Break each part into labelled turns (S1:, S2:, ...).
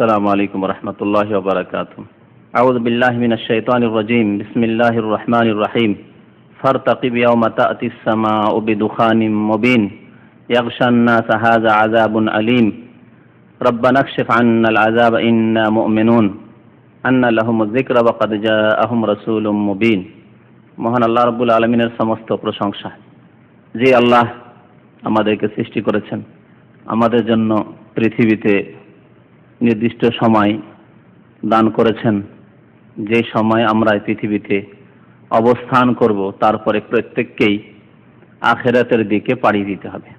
S1: السلام عليكم ورحمة الله وبركاته. أعوذ بالله من الشيطان الرجيم. بسم الله الرحمن الرحيم. فارتقب يوم تأتي السماء بدخان مبين يغشى الناس هذا عذاب أليم ربنا اكشف عنا العذاب إنا مؤمنون أن لهم الذكر وقد جاءهم رسول مبين. মহান আল্লাহ রাব্বুল আলামিনের সমস্ত প্রশংসা, যে আল্লাহ আমাদেরকে সৃষ্টি করেছেন, আমাদের জন্য পৃথিবীতে নির্দিষ্ট সময় দান করেছেন, যে সময় আমরা এই পৃথিবীতে অবস্থান করব তারপরে প্রত্যেককেই আখিরাতের দিকে পাড়ি দিতে হবে।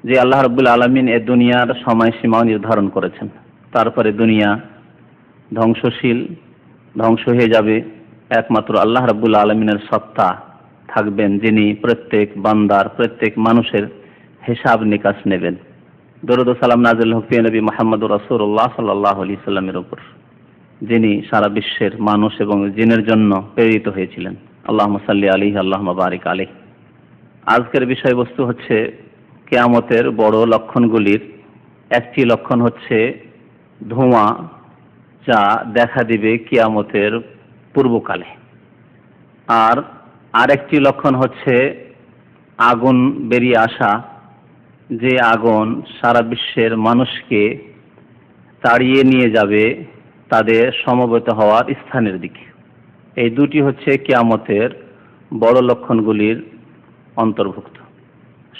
S1: যে আল্লাহ রাব্বুল আলামিন এই দুনিয়ার সময়সীমা নির্ধারণ করেছেন, তারপরে দুনিয়া ধ্বংসশীল, ধ্বংস হয়ে যাবে। একমাত্র আল্লাহ রাব্বুল আলামিনের সত্তা থাকবেন, যিনি প্রত্যেক বান্দার, প্রত্যেক মানুষের হিসাব নিকাশ নেবেন। দরুদ ও সালাম নাযিল হোক প্রিয় নবী মুহাম্মদুর রাসূলুল্লাহ সাল্লাল্লাহু আলাইহি সাল্লামের উপর, যিনি সারা বিশ্বের মানুষ এবং জিনের জন্য প্রেরিত হয়েছিলেন। আল্লাহুম্মা সাল্লি আলাইহি আল্লাহুম্মা বারিক আলাইহি। আজকের বিষয়বস্তু হচ্ছে কিয়ামতের বড় লক্ষণগুলির একটি লক্ষণ হচ্ছে ধোঁয়া, যা দেখা দিবে কিয়ামতের পূর্বকালে। আর আরেকটি লক্ষণ হচ্ছে আগুন বেরিয়ে আসা, যে আগুন সারা বিশ্বের মানুষকে তাড়িয়ে নিয়ে যাবে তাদের সমবেত হওয়ার স্থানের দিকে। এই দুটি হচ্ছে কিয়ামতের বড় লক্ষণগুলির অন্তর্ভুক্ত।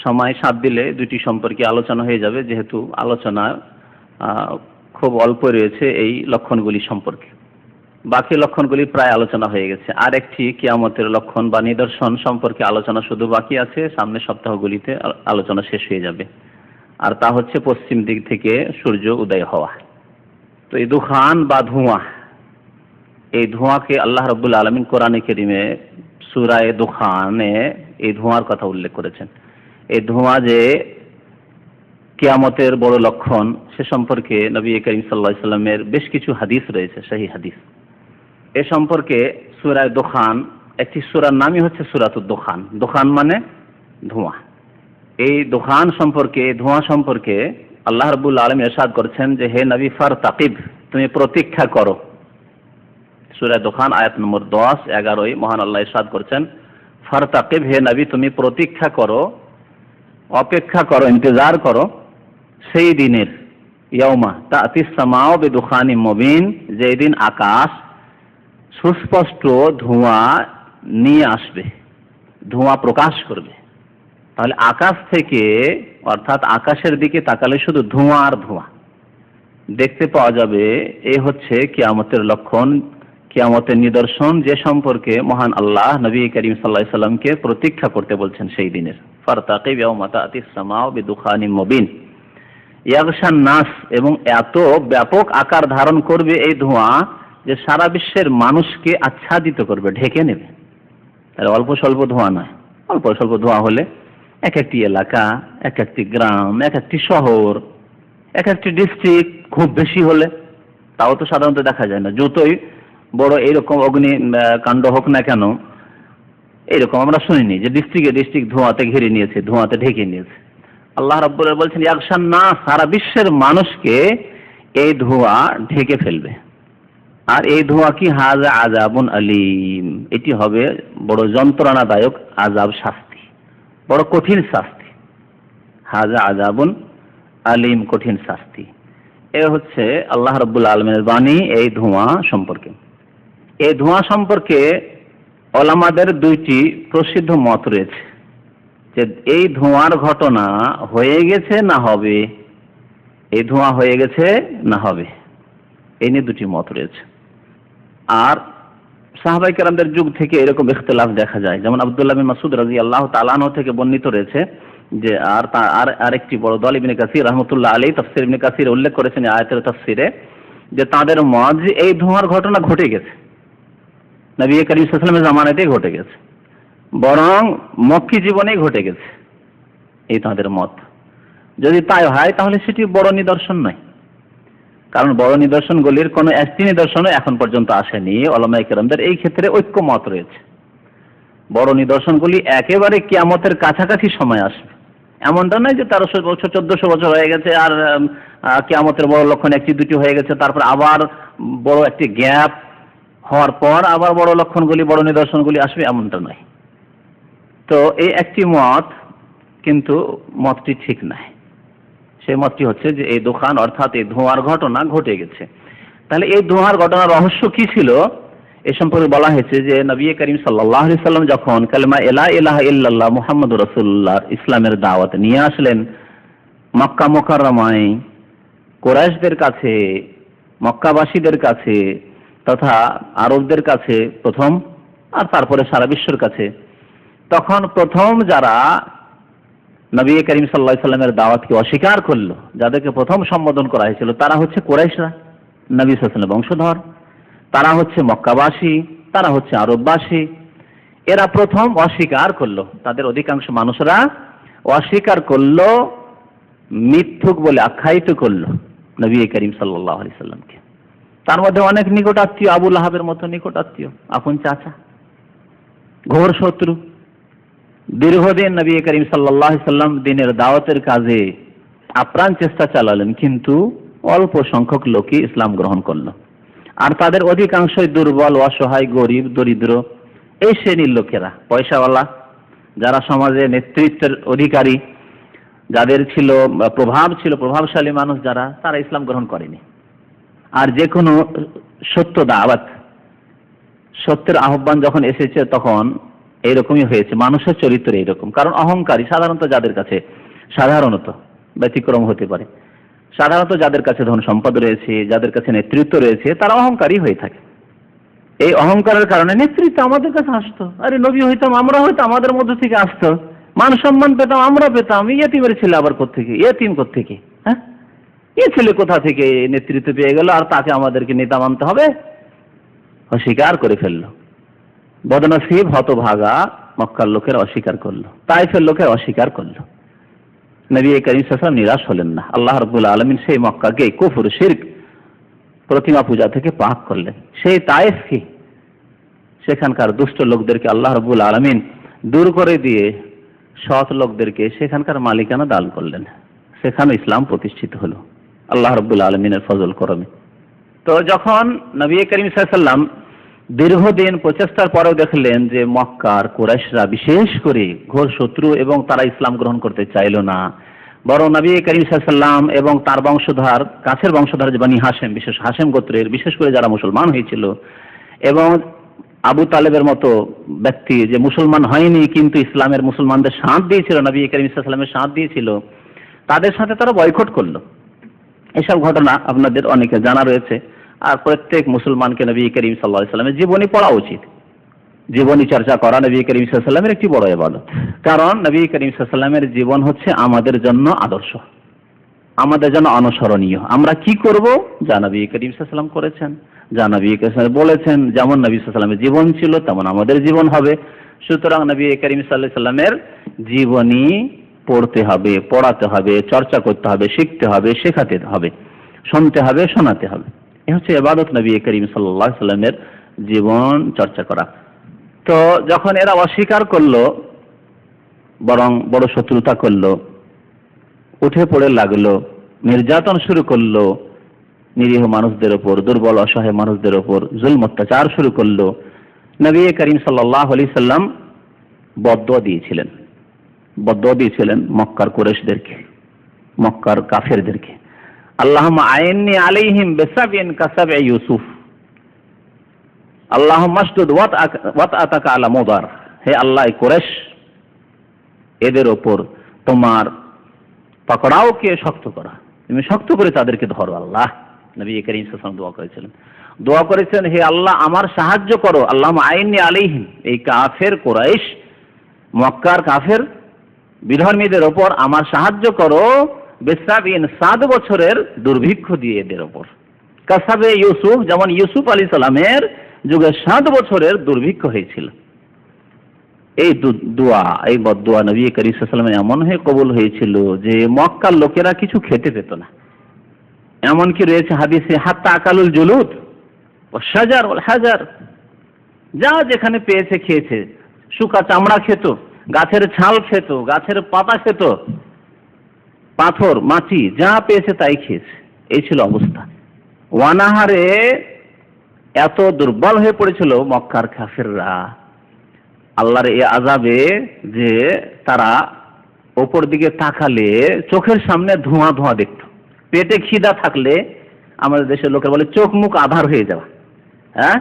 S1: সময় সাথ দিলে দুটি সম্পর্কে আলোচনা হয়ে যাবে, যেহেতু আলোচনা খুব অল্প রয়েছে এই লক্ষণগুলি সম্পর্কে। বাকি লক্ষণগুলি প্রায় আলোচনা হয়ে গেছে। আর একটি কিয়ামতের লক্ষণ বা নিদর্শন সম্পর্কে আলোচনা শুধু বাকি আছে, সামনের সপ্তাহগুলিতে আলোচনা শেষ হয়ে যাবে। আর তা হচ্ছে পশ্চিম দিক থেকে সূর্য উদয় হওয়া। তো এই দুখান বা ধোঁয়া, এই ধোঁয়াকে আল্লাহ রাব্বুল আলামিন কোরআনে কারীমে সূরা দুখানে এই ধোঁয়ার কথা উল্লেখ করেছেন। এই ধোঁয়া যে কিয়ামতের বড় লক্ষণ, সে সম্পর্কে নবী করিম সাল্লাল্লাহু আলাইহি সাল্লামের বেশ কিছু হাদিস রয়েছে, সহিহ হাদিস। এ সম্পর্কে সূরা দুখান, একটি সূরার নামই হচ্ছে সূরাতুদ দুখান। দুখান মানে ধোঁয়া। এই দুখান সম্পর্কে, ধোঁয়া সম্পর্কে আল্লাহ রাব্বুল আলামিন ইরশাদ করেছেন যে, হে নবী ফারতাকিব, তুমি প্রতীক্ষা করো। সূরা দুখান আয়াত নম্বর 10-11 মহান আল্লাহ ইরশাদ করেছেন, ফারতাকিব, হে নবী তুমি প্রতীক্ষা করো, অপেক্ষা করো, ইন্তজার করো সেই দিনের, ইয়াউমা তা'তিস সামাউ বিদুখানিম মুবিন, যেই দিন আকাশ সুস্পষ্ট ধোঁয়া নিয়ে আসবে, ধোঁয়া প্রকাশ করবে। তাহলে আকাশ থেকে, অর্থাৎ আকাশের দিকে তাকালে শুধু ধোঁয়া আর ধোঁয়া দেখতে পাওয়া যাবে। এই হচ্ছে কিয়ামতের লক্ষণ, কিয়ামতের নিদর্শন, যে সম্পর্কে মহান আল্লাহ নবী করিম সাল্লাল্লাহু আলাইহি সাল্লামকে প্রতীক্ষা করতে বলছেন সেই দিনের। ফারতাকিব ইয়াউমা তা'তিস সামাউ বিদুখানিম মুবিন ইয়াগশান নাস, এবং এত ব্যাপক আকার ধারণ করবে এই ধোঁয়া যে সারা বিশ্বের মানুষকে আচ্ছাদিত করবে, ঢেকে নেবে। তাহলে অল্প স্বল্প ধোঁয়া নয়। অল্প স্বল্প ধোঁয়া হলে এক একটি এলাকা, এক একটি গ্রাম, এক একটি শহর, এক একটি ডিস্ট্রিক্ট, খুব বেশি হলে তাও তো সাধারণত দেখা যায় না। যতই বড় এইরকম অগ্নি কাণ্ড হোক না কেন, এইরকম আমরা শুনিনি যে ডিস্ট্রিক্ট ধোঁয়াতে ঘিরে নিয়েছে, ধোঁয়াতে ঢেকে নিয়েছে। আল্লাহ রাব্বুল আলামিন বলছেন ইয়াগশান নাস, সারা বিশ্বের মানুষকে এই ধোঁয়া ঢেকে ফেলবে। আর এই ধোঁয়া কি? হাযা আযাবুন আলীম, এটি হবে বড় যন্ত্রণাদায়ক আযাব, শাস্তি, বড় কঠিন শাস্তি। হাযা আযাবুন আলীম, কঠিন শাস্তি। এ হচ্ছে আল্লাহ রাব্বুল আলামিনের বাণী এই ধোঁয়া সম্পর্কে। এই ধোঁয়া সম্পর্কে ওলামাদের দুইটি প্রসিদ্ধ মত রয়েছে, যে এই ধোঁয়ার ঘটনা হয়ে গেছে না হবে, এই ধোঁয়া হয়ে গেছে না হবে, এই নিয়ে দুটি মত রয়েছে। আর সাহাবায়ে কেরামদের যুগ থেকে এরকম ইখতিলাফ দেখা যায়। যেমন আব্দুল্লাহ বিন মাসউদ রাদিয়াল্লাহু তাআলা আনহু থেকে বর্ণিত রয়েছে যে, আরেকটি বড় দল ইবনে কাসির রাহমাতুল্লাহ আলাইহি তাফসীর ইবনে কাসির উল্লেখ করেছেন আয়াতের তাফসীরে, যে তাদের মত যে এই ধোঁয়ার ঘটনা ঘটে গেছে, নবী করিম সাল্লাল্লাহু আলাইহি ওয়াসাল্লামের জামানাতেই ঘটে গেছে, বরং মক্কি জীবনেই ঘটে গেছে, এই তাদের মত। যদি তাই হয় তাহলে সেটি বড় নিদর্শন নয়, কারণ বড় নিদর্শনগুলির কোনো একটি নিদর্শনও এখন পর্যন্ত আসেনি। উলামায়ে কেরামদের এই ক্ষেত্রে ঐক্যমত রয়েছে। বড় নিদর্শনগুলি একেবারে কিয়ামতের কাছাকাছি সময় আসবে, এমনটা নয় যে 1300 বছর 1400 বছর হয়ে গেছে আর কিয়ামতের বড় লক্ষণ একটি দুটি হয়ে গেছে, তারপর আবার বড় একটি গ্যাপ হওয়ার পর আবার বড় লক্ষণগুলি বড় নিদর্শনগুলি আসবে, এমনটা নয়। তো এই একটি মত, কিন্তু মতটি ঠিক নয়। সেই মতটি হচ্ছে যে এই দোকান অর্থাৎ এই ধোঁয়ার ঘটনা ঘটে গেছে। তাহলে এই ধোঁয়ার ঘটনার রহস্য কি ছিল এ সম্পর্কে বলা হয়েছে যে নবী করিম সাল্লাল্লাহু আলাইহি সাল্লাম যখন কালেমা লা ইলাহা ইল্লাল্লাহ মুহাম্মাদুর রাসূলুল্লাহ ইসলামের দাওয়াত নিয়ে আসলেন মক্কা মুকাররমায় কুরাইশদের কাছে, মক্কাবাসীদের কাছে তথা আরবদের কাছে প্রথম, আর তারপরে সারা বিশ্বের কাছে, তখন প্রথম যারা নবী করিম সাল্লাল্লাহু আলাইহি সাল্লামের দাওয়াতকে অস্বীকার করলো, যাদেরকে প্রথম সম্বোধন করা হয়েছিল, তারা হচ্ছে কুরাইশরা, নবী সাল্লাল্লাহু আলাইহি ওয়াসাল্লামের বংশধর। তারা হচ্ছে মক্কাবাসী, তারা হচ্ছে আরববাসী। এরা প্রথম অস্বীকার করলো, তাদের অধিকাংশ মানুষরা অস্বীকার করলো, মিথ্যুক বলে আখ্যায়িত করলো নবী করিম সাল্লাল্লাহু আলাইহি সাল্লামকে। তার মধ্যে অনেক নিকট আত্মীয়, আবু লাহাবের মতো নিকট আত্মীয়, আপন চাচা, ঘোর শত্রু। দীর্ঘদিন নবী করিম সাল্লাল্লাহু আলাইহি সাল্লাম দিনের দাওয়াতের কাজে আপ্রাণ চেষ্টা চালালেন, কিন্তু অল্প সংখ্যক লোকই ইসলাম গ্রহণ করলো। আর তাদের অধিকাংশই দুর্বল, অসহায়, গরিব, দরিদ্র, এই শ্রেণীর লোকেরা, পয়সাওয়ালা, যারা সমাজে নেতৃত্বের অধিকারী, যাদের ছিল প্রভাব, ছিল প্রভাবশালী মানুষ যারা, তারা ইসলাম গ্রহণ করেনি। আর যে কোনো সত্য দাওয়াত, সত্যের আহ্বান যখন এসেছে তখন এইরকমই হয়েছে। মানুষের চরিত্র এইরকম, কারণ অহংকারী সাধারণত যাদের কাছে, সাধারণত ব্যতিক্রম হতে পারে, সাধারণত যাদের কাছে ধন সম্পদ রয়েছে, যাদের কাছে নেতৃত্ব রয়েছে, তারা অহংকারী হয়ে থাকে। এই অহংকারের কারণে নেতৃত্ব আমাদের কাছে আসতো, আরে নবী হইতাম আমরা, হয়তো আমাদের মধ্য থেকে আসতো, মান সম্মান পেতাম আমরা, পেতাম। ইয়েতিমের ছেলে আবার কোত্থেকে, ইয়েতিম কোত্থেকে, হ্যাঁ, এ ছেলে কোথা থেকে নেতৃত্ব পেয়ে গেল আর তাকে আমাদেরকে নেতা মানতে হবে? অস্বীকার করে ফেললো। বদনসিব, হতভাগা মক্কার লোকের অস্বীকার করলো, তাইফের লোকের অস্বীকার করলো। নবী করিম সাল্লাল্লাহু আলাইহি ওয়াসাল্লাম নিরাশ হলেন না। আল্লাহ রাব্বুল আলামিন সেই মক্কাকে কুফর, শিরক, প্রতিমা পূজা থেকে পাক করলেন। সেই তায়েফকে, সেখানকার দুষ্ট লোকদেরকে আল্লাহ রাব্বুল আলামিন দূর করে দিয়ে সৎ লোকদেরকে সেখানকার মালিকানা দান করলেন। সেখানে ইসলাম প্রতিষ্ঠিত হলো আল্লাহ রাব্বুল আলামিনের ফজল করমে। তো যখন নবী করিম সাল্লাল্লাহু আলাইহি ওয়াসাল্লাম দীর্ঘদিন প্রচেষ্টার পরেও দেখলেন যে মক্কার কুরাইশরা বিশেষ করে ঘোর শত্রু এবং তারা ইসলাম গ্রহণ করতে চাইল না, বরং নবী করিম সাল্লাল্লাহু আলাইহি ওয়াসাল্লাম এবং তার বংশধর, কাছের বংশধর যে বনি হাশেম, বিশেষ হাশেম গোত্রের, বিশেষ করে যারা মুসলমান হয়েছিল, এবং আবু তালেবের মতো ব্যক্তি যে মুসলমান হয়নি কিন্তু ইসলামের মুসলমানদের সাথ দিয়েছিল, নবী করিম সাল্লাল্লাহু আলাইহি ওয়াসাল্লামের সাথ দিয়েছিল, তাদের সাথে তারা বয়কট করলো। এসব ঘটনা আপনাদের অনেকে জানা রয়েছে। আর প্রত্যেক মুসলমানকে নবী করিম সাল্লাল্লাহু আলাইহি ওয়াসাল্লামের জীবনী পড়া উচিত। জীবনী চর্চা করা নবী করিম সাল্লাল্লাহু আলাইহি ওয়াসাল্লামের একটি বড় ইবাদত। কারণ নবী করিম সাল্লাল্লাহু আলাইহি ওয়াসাল্লামের জীবন হচ্ছে আমাদের জন্য আদর্শ, আমাদের জন্য অনুসরণীয়। আমরা কি করব, যা নবী করিম সাল্লাল্লাহু আলাইহি ওয়াসাল্লাম করেছেন, যা নবী করিম সাল্লাল্লাহু আলাইহি ওয়াসাল্লাম বলেছেন, যেমন নবী সাল্লাল্লাহু আলাইহি ওয়াসাল্লামের জীবন ছিল তেমন আমাদের জীবন হবে। সুতরাং নবী করিম সাল্লাল্লাহু আলাইহি ওয়াসাল্লামের জীবনী পড়তে হবে, পড়াতে হবে, চর্চা করতে হবে, শিখতে হবে, শেখাতে হবে, শুনতে হবে, শোনাতে হবে। এ হচ্ছে ইবাদত নবী করিম সাল্লাল্লাহু আলাইহি ওয়াসাল্লামের জীবন চর্চা করা। তো যখন এরা অস্বীকার করলো, বরং বড় শত্রুতা করলো, উঠে পড়ে লাগলো, নির্যাতন শুরু করলো, নিরীহ মানুষদের ওপর, দুর্বল অসহায় মানুষদের ওপর জুলম অত্যাচার শুরু করলো, নবী করিম সাল্লাল্লাহু আলাইহি সাল্লাম বদদুয়া দিয়েছিলেন, বদদুয়া দিয়েছিলেন মক্কার কুরাইশদেরকে, মক্কার কাফেরদেরকে। আল্লাহুম্মা আইন্নি আলাইহিম বিসাবিন কাসাবি ইউসুফ, আল্লাহুম্মা আসদুদ ওয়াতআতাকা আলা মুদার। হে আল্লাহ, কুরাইশ এদের ওপর তোমার পাকড়াওকে শক্ত করা, তুমি শক্ত করে তাদেরকে ধরো আল্লাহ। নবী করিম সাল্লাল্লাহু আলাইহি ওয়াসাল্লাম দোয়া করেছিলেন, দোয়া করেছেন, হে আল্লাহ আমার সাহায্য করো। আল্লাহুম্মা আইন্নি আলাইহিম, এই কাফের কুরাইশ, মক্কার কাফের বিধর্মীদের ওপর আমার সাহায্য করো, বিসাবিন 7 বছরের দুর্ভিক্ষ দিয়ে এদের ওপর। কাসাবে ইউসুফ, যেমন ইউসুফ আলাইহিস সালামের যুগে 7 বছরের দুর্ভিক্ষ হয়েছিল। এই দোয়া, এই বদদোয়া নবী করিম সাল্লাল্লাহু আলাইহি ওয়াসাল্লাম এমন হয়ে কবুল হয়েছিল যে মক্কার লোকেরা কিছু খেতে পেত না। এমনকি রয়েছে হাদিসে, হাত্তা আকালুল জুলুদ ওয়া শাজার ওয়াল হাজার, যা যেখানে পেয়েছে খেয়েছে। শুকা চামড়া খেত, গাছের ছাল খেত, গাছের পাতা খেত, পাথর, মাটি যা পেয়েছে তাই খেয়েছে, এই ছিল অবস্থা। ওয়ানাহারে এত দুর্বল হয়ে পড়েছিল মক্কার কাফেররা আল্লাহর এই আযাবে যে তারা ওপর দিকে তাকালে চোখের সামনে ধোঁয়া ধোঁয়া দেখত। পেটে খিদা থাকলে আমাদের দেশের লোকের বলে চোখ মুখ আধার হয়ে যাওয়া, হ্যাঁ,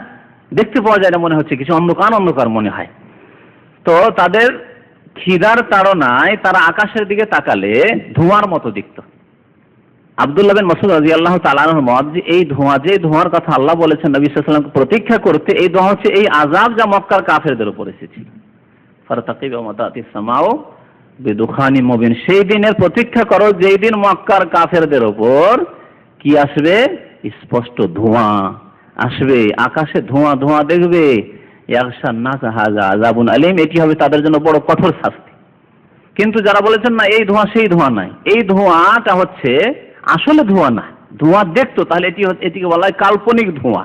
S1: দেখতে পাওয়া যায় না, মনে হচ্ছে কিছু অন্ধকার অন্ধকার মনে হয়। তো তাদের খিদার তাড়নায় তারা আকাশের দিকে তাকালে ধোঁয়ার মতো দেখত। আব্দুল্লাহ বিন মাসউদ রাদিয়াল্লাহু তাআলা আনহু মত, যে এই ধোঁয়া, যে ধোঁয়ার কথা আল্লাহ বলেছেন নবী সাল্লাল্লাহু আলাইহি ওয়াসাল্লামকে প্রতীক্ষা করতে, এই ধোঁয়া হচ্ছে এই আযাব যা মক্কার কাফেরদের উপর এসেছিল। ফারতাকিব ওয়া মাতাতিস সামাউ বিদুখানি মুবিন, সেই দিনের প্রতীক্ষা করো যেই দিন মক্কার কাফেরদের উপর কি আসবে? স্পষ্ট ধোঁয়া আসবে, আকাশে ধোঁয়া ধোঁয়া দেখবে। ইয়াগশান নাস হাযা আযাবুন আলীম, এটি হবে তাদের জন্য বড় কঠোর শাস্তি। কিন্তু যারা বলেছেন না এই ধোঁয়া সেই ধোঁয়া নয়, এই ধোঁয়াটা হচ্ছে আসলে ধোঁয়া না, ধোঁয়া দেখতো তাহলে এটিকে বলা হয় কাল্পনিক ধোঁয়া,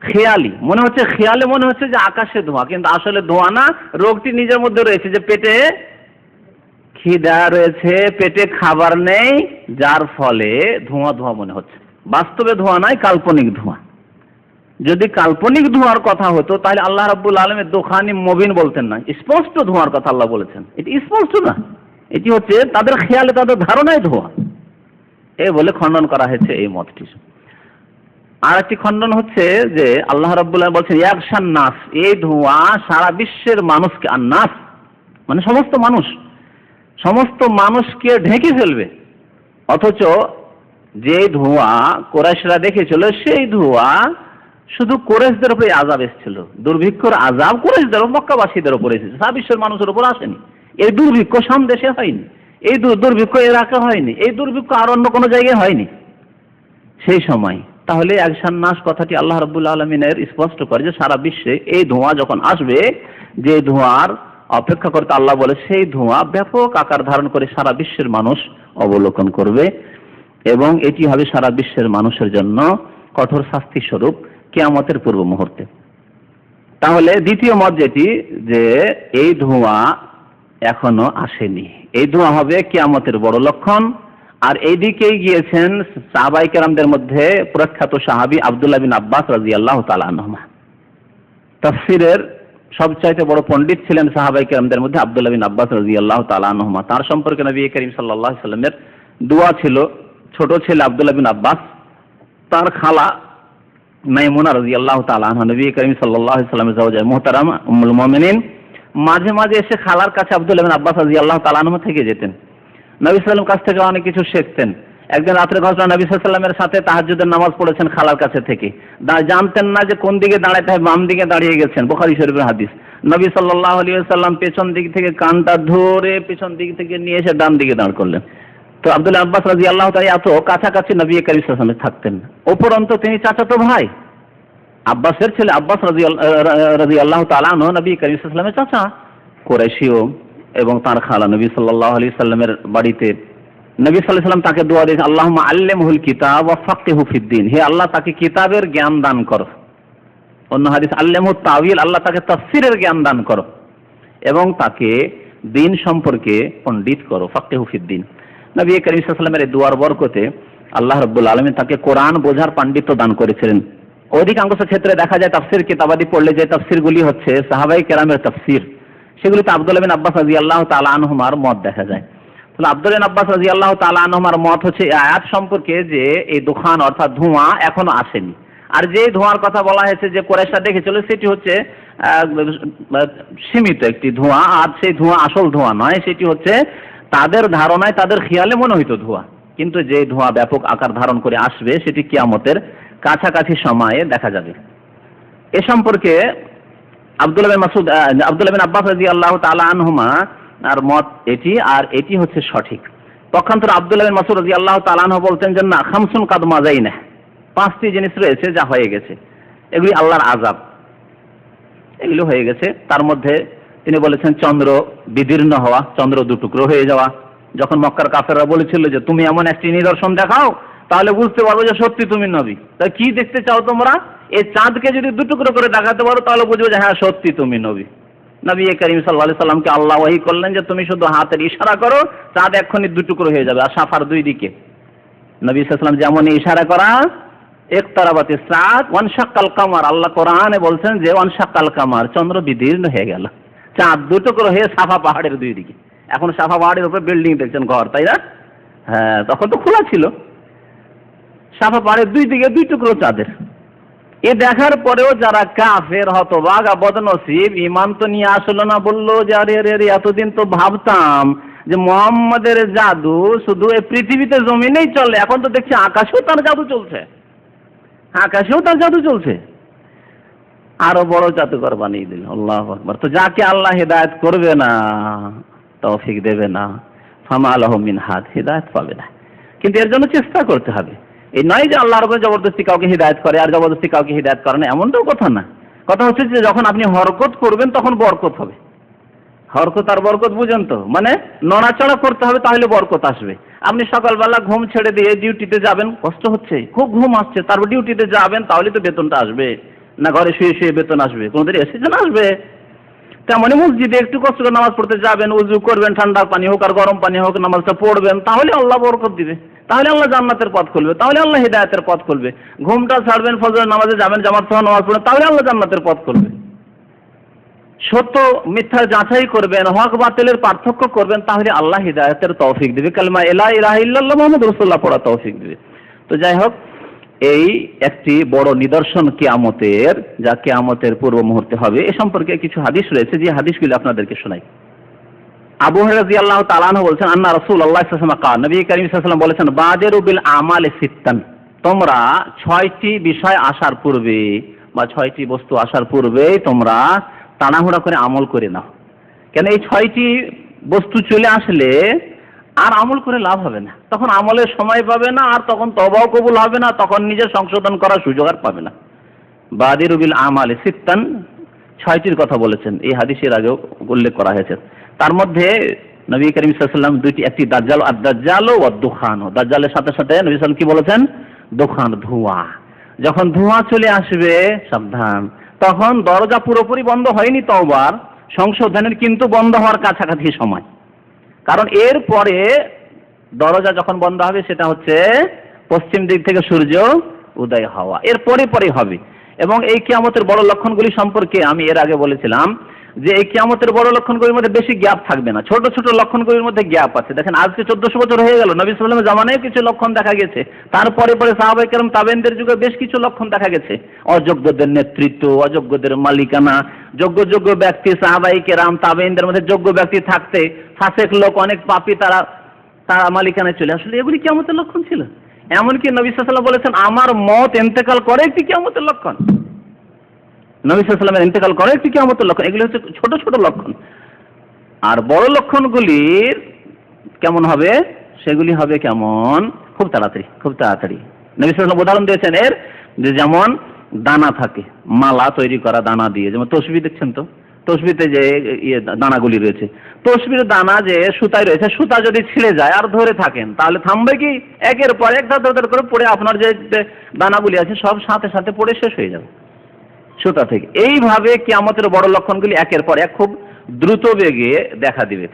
S1: খেয়ালি মনে হচ্ছে, খেয়ালে মনে হচ্ছে যে আকাশে ধোঁয়া, কিন্তু আসলে ধোঁয়া না। রোগটি নিজের মধ্যে রয়েছে, যে পেটে খিদা রয়েছে, পেটে খাবার নেই, যার ফলে ধোঁয়া ধোঁয়া মনে হচ্ছে। বাস্তবে ধোঁয়া নয়, কাল্পনিক ধোঁয়া। যদি কাল্পনিক ধোঁয়ার কথা হতো তাহলে আল্লাহ রাব্বুল আলামিন দুখানি মুবিন বলতেন না, স্পষ্ট ধোঁয়ার কথা আল্লাহ বলেছেন। এটি স্পষ্ট না, এটি হচ্ছে তাদের খেয়ালে, তাদের ধারণায় ধোঁয়া, এই বলে খণ্ডন করা হয়েছে এই মতটি। আর একটি খণ্ডন হচ্ছে যে আল্লাহ রাব্বুল আলামিন বলছেন ইয়াগশান নাস, এই ধোঁয়া সারা বিশ্বের মানুষকে, আর নাস মানে সমস্ত মানুষকে ঢেকে ফেলবে। অথচ যে ধোঁয়া কুরাইশরা দেখেছিল, সেই ধোঁয়া শুধু কুরাইশদের উপরে আযাব এসেছিল, দুর্ভিক্ষর আযাব কুরাইশদের, মক্কাবাসীদের উপরে এসেছে, সারা বিশ্বের মানুষের উপর আসেনি। এই দুর্ভিক্ষ শাম দেশে হয়নি, এই দুর্ভিক্ষ ইরাকে হয়নি, এই দুর্ভিক্ষ আর অন্য কোনো জায়গায় হয়নি সেই সময়। তাহলে ইয়াগশান নাস কথাটি আল্লাহ রাব্বুল আলামিনের স্পষ্ট করে যে সারা বিশ্বে এই ধোঁয়া যখন আসবে, যে ধোঁয়ার অপেক্ষা করতে আল্লাহ বলে, সেই ধোঁয়া ব্যাপক আকার ধারণ করে সারা বিশ্বের মানুষ অবলোকন করবে, এবং এটি হবে সারা বিশ্বের মানুষের জন্য কঠোর শাস্তি স্বরূপ কিয়ামতের পূর্ব মুহূর্তে। তাহলে দ্বিতীয় মত যেটি, যে এই ধোঁয়া এখনো আসেনি, এই ধোঁয়া হবে কিয়ামতের বড় লক্ষণ। আর এইদিকেই গিয়েছেন সাহাবায়ে কেরামদের মধ্যে প্রখ্যাত সাহাবী আব্দুল্লাহ বিন আব্বাস রাদিয়াল্লাহু তাআলা আনহুমা। তাফসীরের সবচাইতে বড় পণ্ডিত ছিলেন সাহাবায়ে কেরামদের মধ্যে আব্দুল্লাহ বিন আব্বাস রাদিয়াল্লাহু তাআলা আনহুমা। তার সম্পর্কে নবী করিম সাল্লাল্লাহু আলাইহি ওয়াসাল্লামের দোয়া ছিল। ছোট ছেলে আব্দুল্লাহ বিন আব্বাস, তার খালা মাইমুনা রাদিয়াল্লাহু তাআলা আনহা, নবী করিম সাল্লাল্লাহু আলাইহি ওয়াসাল্লামের জাওজা মুহতারামা উম্মুল মুমিনিন, মাঝে মাঝে এসে খালার কাছে আব্দুল্লাহ বিন আব্বাস রাদিয়াল্লাহু তাআলা আনহু থেকে যেতেন, নবী সাল্লাল্লাহু কাছ থেকে অনেক কিছু শিখতেন। একদিন রাতের ঘটনা, নবী সাল্লাল্লাহু আলাইহি ওয়াসাল্লামের সাথে তাহাজ্জুদের নামাজ পড়েছেন খালার কাছে থেকে, জানতেন না যে কোন দিকে দাঁড়াতে হয়, বাম দিকে দাঁড়িয়ে গেছেন, বুখারী শরীফের হাদিস। নবী সাল্লাল্লাহু আলাইহি ওয়াসাল্লাম পেছন দিক থেকে কানটা ধরে পেছন দিক থেকে নিয়ে এসে ডান দিকে দাঁড় করলেন। তো আব্দুল্লাহ আব্বাস রাদিয়াল্লাহু তাআলা এত কাছাকাছি নবী করিম সাল্লাল্লাহু আলাইহি ওয়াসাল্লামের থাকতেন, উপরন্ত তিনি চাচাতো ভাই, আব্বাসের ছেলে আব্বাস রাদিয়াল্লাহু তাআলা আনহু নবী করিম সাল্লাল্লাহু আলাইহি ওয়াসাল্লামের চাচা, কুরাইশীও, এবং তার খালা নবী সাল্লাল্লাহু আলাইহি ওয়াসাল্লামের বাড়িতে নবী সাল্লাল্লাহু আলাইহি ওয়াসাল্লাম তাকে দোয়া দিয়েছেন, আল্লাহুম্মা আল্লিমহুল কিতাব ওয়া ফাক্কিহু ফিদ্দিন, হে আল্লাহ তাকে কিতাবের জ্ঞান দান করো। অন্য হাদিস আল্লিমহুত তাওয়িল, আল্লাহ তাকে তাফসীরের জ্ঞান দান করো, এবং তাকে দ্বীন সম্পর্কে পণ্ডিত করো, ফাক্কিহু ফিদ্দিন। নবী করিম সাল্লাল্লাহু আলাইহি ওয়াসাল্লামের এই দুয়ার বরকতে আল্লাহ রাব্বুল আলামিন তাকে কোরআন বোঝার পাণ্ডিত্য দান করেছিলেন। অধিকাংশ ক্ষেত্রে দেখা যায় তাফসীর কিতাবাদি পড়লে যে তাফসীরগুলি হচ্ছে সাহাবায়ে কেরামের তাফসীর, সেগুলিতে আব্দুল্লাহ বিন আব্বাস রাদিয়াল্লাহু তাআলা আনহুমার মত দেখা যায়। তাহলে আব্দুল্লাহ বিন আব্বাস রাদিয়াল্লাহু তাআলা আনহুমার মত হচ্ছে এই আয়াত সম্পর্কে যে এই দুখান অর্থাৎ ধোঁয়া এখনো আসেনি। আর যে ধোঁয়ার কথা বলা হয়েছে যে কুরাইশরা দেখেছিল, সেটি হচ্ছে সীমিত একটি ধোঁয়া, আর সেই ধোঁয়া আসল ধোঁয়া নয়, সেটি হচ্ছে তাদের ধারণায়, তাদের খেয়ালে মনে হইতো ধোঁয়া, কিন্তু যে ধোঁয়া ব্যাপক আকার ধারণ করে আসবে সেটি কিয়ামতের কাছাকাছি সময়ে দেখা যাবে। এ সম্পর্কে আব্দুল্লাহ বিন আব্বাস রাদিয়াল্লাহু তাআলা আনহুমা আর মত এটি, আর এটি হচ্ছে সঠিক। পক্ষান্তরে আব্দুল্লাহ বিন মাসউদ রাদিয়াল্লাহু তাআলা আনহু বলতেন যে না, খামসুন কাদ মাযাইনা, 5টি জিনিস রয়েছে যা হয়ে গেছে, এগুলি আল্লাহর আযাব, এগুলো হয়ে গেছে। তার মধ্যে তিনি বলেছেন চন্দ্র বিদীর্ণ হওয়া, চন্দ্র দুটুকরো হয়ে যাওয়া। যখন মক্কার কাফেররা বলেছিল যে তুমি এমন একটি নিদর্শন দেখাও তাহলে বুঝতে পারবো যে সত্যি তুমি নবী, তাই কি দেখতে চাও তোমরা? এই চাঁদকে যদি দুটুকরো করে দেখাতে পারো তাহলে বুঝবো যে হ্যাঁ সত্যি তুমি নবী। নবী করিম সাল্লাল্লাহু আলাইহি সাল্লামকে আল্লাহ ওহী করলেন যে তুমি শুধু হাতের ইশারা করো, চাঁদ এক্ষুনি দুটুকরো হয়ে যাবে, আর সাফার দুই দিকে। নবী সাল্লাল্লাহু আলাইহি সাল্লাম যেমন ইশারা করা, ইকতারাবাতিস সাআত ওয়ানশাক্কাল কামার, আল্লাহ কোরআনে বলছেন যে ওয়ানশাক্কাল কামার, চন্দ্র বিদীর্ণ হয়ে গেল, চাঁদ দুটুকরো হয়ে সাফা পাহাড়ের দুই দিকে। এখন সাফা পাহাড়ের উপরে বিল্ডিং দেখছেন, ঘর, তাই না? হ্যাঁ, তখন তো খোলা ছিল। সাফা পাহাড়ের দুই দিকে দুই টুকরো চাঁদের। এ দেখার পরেও যারা কাফের, হতভাগা, বদনসিব, ঈমান তো নিয়ে আসলো না, বললো যে আরে আরে এতদিন তো ভাবতাম যে মুহাম্মাদের জাদু শুধু এই পৃথিবীতে জমিনেই চলে, এখন তো দেখছি আকাশেও তার জাদু চলছে, আকাশেও তার জাদু চলছে। আরো বড় জাদুকর বানিয়ে দিল। আল্লাহু আকবার। তো যাকে আল্লাহ হিদায়াত করবে না, তৌফিক দেবে না, ফামা লাহু মিন হাদ, হিদায়াত পাবে না। কিন্তু এর জন্য চেষ্টা করতে হবে। এই নয় যে আল্লাহর উপরে জবরদস্তি কাউকে হিদায়াত করে আর জবরদস্তি কাউকে হিদায়াত করে না, এমনটাও কথা না। কথা হচ্ছে যে যখন আপনি হরকত করবেন তখন বরকত হবে। হরকত আর বরকত বুঝেন তো, মানে নড়াচড়া করতে হবে, তাহলে বরকত আসবে। আপনি সকালবেলা ঘুম ছেড়ে দিয়ে ডিউটিতে যাবেন, কষ্ট হচ্ছে, খুব ঘুম আসছে, তারপর ডিউটিতে যাবেন, তাহলে তো বেতনটা আসবে না। ঘরে শুয়ে শুয়ে বেতন আসবে? কোনোদিন এসেছে না আসবে? তেমনি মসজিদে একটু কষ্ট করে নামাজ পড়তে যাবেন, উযু করবেন, ঠান্ডা পানি হোক আর গরম পানি হোক, নামাজটা পড়বেন, তাহলে আল্লাহ বরকত দিবে, তাহলে আল্লাহ জান্নাতের পথ খুলবে, তাহলে আল্লাহ হিদায়াতের পথ খুলবে। ঘুমটা ছাড়বেন, ফজরের নামাজে যাবেন, জামাত সহ নামাজ পড়বেন, তাহলে আল্লাহ জান্নাতের পথ খুলবে। সত্য মিথ্যা যাচাই করবেন, হক বাতিলের পার্থক্য করবেন, তাহলে আল্লাহ হিদায়াতের তৌফিক দিবে। কালিমা লা ইলাহা ইল্লাল্লাহ মুহাম্মাদুর রাসূলুল্লাহ পড়া তৌফিক দিবে। তো যাই হোক, এই একটি বড় নিদর্শন কিয়ামতের, যা কিয়ামতের পূর্ব মুহূর্তে হবে, এ সম্পর্কে কিছু হাদিস রয়েছে, যে হাদিসগুলো আপনাদেরকে শোনাই। আবু হুরায়রা রাদিয়াল্লাহু তাআলা আনহু বলেছেন, আন্না রাসূলুল্লাহ সাল্লাল্লাহু আলাইহি ওয়াসাল্লাম নবী করিম সাল্লাল্লাহু আলাইহি ওয়াসাল্লাম বলেছেন, বাদিরু বিল আমালি সিত্তান, তোমরা 6টি বিষয় আসার পূর্বে বা 6টি বস্তু আসার পূর্বে তোমরা তাড়াহুড়া করে আমল করে নাও। কেন এই 6টি বস্তু চলে আসলে আর আমল করে লাভ হবে না, তখন আমলের সময় পাবে না, আর তখন তওবাও কবুল হবে না, তখন নিজের সংশোধন করার সুযোগ আর পাবে না। বাদিরু বিল আমালি সিত্তান, 6টির কথা বলেছেন, এই হাদিসের আগেও উল্লেখ করা হয়েছে। তার মধ্যে নবী করিম সাল্লাল্লাহু আলাইহি ওয়াসাল্লাম দুইটি, একটি দাজ্জাল, আর দাজ্জাল ও দুখান। দাজ্জালের সাথে সাথে নবী সাল্লাল্লাহু আলাইহি ওয়াসাল্লাম কি বলেছেন? দুখান, ধোঁয়া। যখন ধোঁয়া চলে আসবে সাবধান, তখন দরজা পুরোপুরি বন্ধ হয়নি তওবার, সংশোধনের, কিন্তু বন্ধ হওয়ার কাছাকাছি সময়। কারণ এর পরে দরজা যখন বন্ধ হবে, সেটা হচ্ছে পশ্চিম দিক থেকে সূর্য উদয় হওয়া, এর পরে পরে হবে। এবং এই কিয়ামতের বড় লক্ষণগুলি সম্পর্কে আমি এর আগে বলেছিলাম যে এই কিয়ামতের বড় লক্ষণগুলির মধ্যে বেশি গ্যাপ থাকবে না, ছোট ছোট লক্ষণগুলির মধ্যে গ্যাপ আছে। দেখেন, আজকে 1400 বছর হয়ে গেল, নবী সাল্লাল্লাহু আলাইহি ওয়াসাল্লামের জামানায় কিছু লক্ষণ দেখা গেছে, তারপরে পরে সাহাবায়ে কেরাম তাবেঈনদের যুগে বেশ কিছু লক্ষণ দেখা গেছে। অযোগ্যদের নেতৃত্ব, অযোগ্যদের মালিকানা, যোগ্য ব্যক্তি সাহাবায়ে কেরাম তাবেঈনদের মধ্যে যোগ্য ব্যক্তি থাকতে ফাসেক লোক, অনেক পাপী, তারা মালিকানায় চলে আসলে, এগুলি কিয়ামতের লক্ষণ ছিল। এমনকি নবী সাল্লাল্লাহু আলাইহি ওয়াসাল্লাম বলেছেন, আমার মত ইন্তেকাল করে একটি কিয়ামতের লক্ষণ। নবী সাল্লাল্লাহু আলাইহি ওয়াসাল্লামের ইন্তেকাল করে একটি কিয়ামতের লক্ষণ। এগুলি হচ্ছে ছোট ছোট লক্ষণ। আর বড় লক্ষণগুলির কেমন হবে? সেগুলি হবে কেমন? খুব তাড়াতাড়ি, খুব তাড়াতাড়ি। নবী সাল্লাল্লাহু আলাইহি ওয়াসাল্লাম উদাহরণ দিয়েছেন এর, যে যেমন দানা থাকে, মালা তৈরি করা দানা দিয়ে, যেমন তসবিহ দেখছেন তো, তসবিতে যে দানাগুলি রয়েছে, তসবির দানা যে সুতায় রয়েছে, সুতা যদি ছিঁড়ে যায় আর ধরে থাকেন, তাহলে থামবে কি? একের পর এক ধার করে পড়ে আপনার যে দানাগুলি আছে সব সাথে সাথে পড়ে শেষ হয়ে যাবে সুতা থেকে। এইভাবে কিয়ামতের বড় লক্ষণগুলি একের পর এক খুব দ্রুত বেগে দেখা দিবে।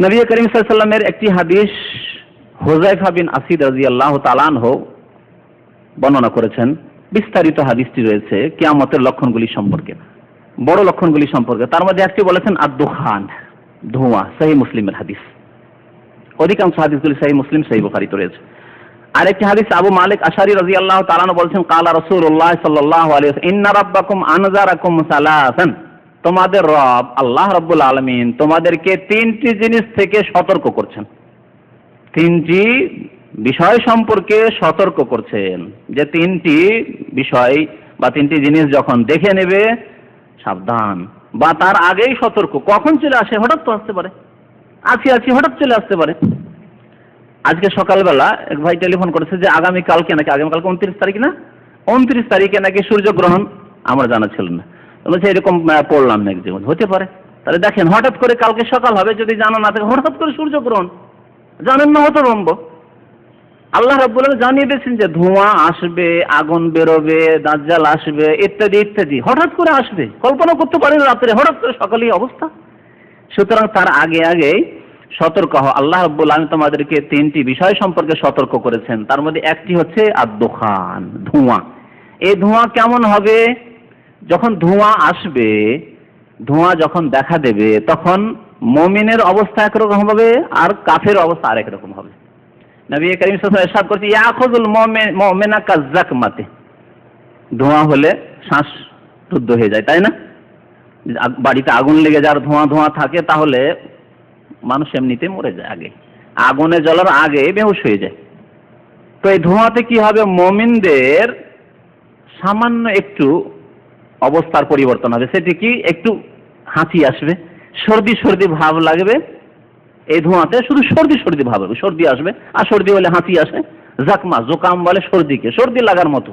S1: নবী করিম সাল্লাল্লাহু আলাইহি ওয়াসাল্লামের একটি হাদিস হুযায়ফা বিন আসিদ রাদিয়াল্লাহু তাআলা আনহু বর্ণনা করেছেন, বিস্তারিত হাদিসটি রয়েছে কিয়ামতের লক্ষণগুলি সম্পর্কে, বড় লক্ষণগুলি সম্পর্কে। তার মধ্যে একটি বলেছেন আদ-দুখান, ধোঁয়া, সহিহ মুসলিমের হাদিস। অধিকাংশ হাদিসগুলি সহিহ মুসলিম, সহিহ বুখারীতে রয়েছে। আরেকটি হাদিস আবু মালিক আশআরী রাদিয়াল্লাহু তাআলা আনহু বলেছেন, ক্বালা রাসূলুল্লাহ সাল্লাল্লাহু আলাইহি ওয়াসাল্লাম, ইন্না রাব্বাকুম আনজারাকুম সালাসান, তোমাদের রব আল্লাহ রাব্বুল আলামিন তোমাদেরকে 3টি জিনিস থেকে সতর্ক করছেন। 3টি বিষয় সম্পর্কে সতর্ক করছেন, যে 3টি বিষয় বা 3টি জিনিস যখন দেখে নেবে সাবধান, বা তার আগেই সতর্ক। কখন চলে আসে? হঠাৎ তো আসতে পারে, আছি হঠাৎ চলে আসতে পারে। আজকে সকালবেলা এক ভাই টেলিফোন করেছে যে আগামীকালকে নাকি, আগামীকালকে 29 তারিখ না, 29 তারিখে নাকি সূর্যগ্রহণ, আমার জানা ছিল না। বলছে এরকম পড়লাম না একজন, হতে পারে। তাহলে দেখেন, হঠাৎ করে কালকে সকাল হবে, যদি জানা না থাকে, হঠাৎ করে সূর্যগ্রহণ, জানেন না, হতভম্ব। আল্লাহ রাব্বুল আলামিন জানিয়ে দিয়েছেন যে ধোঁয়া আসবে, আগুন বেরোবে, দাজ্জাল আসবে, ইত্যাদি ইত্যাদি। হঠাৎ করে আসবে, কল্পনা করতে পারেন রাত্রে হঠাৎ করে সকালেই অবস্থা। সুতরাং তার আগে আগেই সতর্ক হও। আল্লাহ রাব্বুল আলামিন তোমাদেরকে তিনটি বিষয় সম্পর্কে সতর্ক করেছেন। তার মধ্যে একটি হচ্ছে আদ-দুখান, ধোঁয়া। এই ধোঁয়া কেমন হবে? যখন ধোঁয়া আসবে, ধোঁয়া যখন দেখা দেবে, তখন মুমিনের অবস্থা একরকম হবে আর কাফের অবস্থা আরেক রকম হবে। নবী করিম সাল্লাল্লাহু আলাইহি ওয়াসাল্লাম ইরশাদ করেছেন, ইয়াখুযুল মুমিনা কাযাকমাতি। ধোঁয়া হলে শ্বাস রুদ্ধ হয়ে যায়, তাই না? বাড়িতে আগুন লেগে যার ধোঁয়া ধোঁয়া থাকে, তাহলে মানুষ এমনিতে মরে যায়, আগে আগুনে জ্বলার আগে বেহুশ হয়ে যায়। তো এই ধোঁয়াতে কি হবে? মুমিনদের সামান্য একটু অবস্থার পরিবর্তন হবে। সেটি কি? একটু হাঁচি আসবে, সর্দি সর্দি ভাব লাগবে। এই ধোঁয়াতে শুধু সর্দি সর্দি ভাব হবে, সর্দি আসবে, আর সর্দি হলে হাঁচি আসে। জাকমা, জোকাম বলে সর্দিকে, সর্দি লাগার মতো।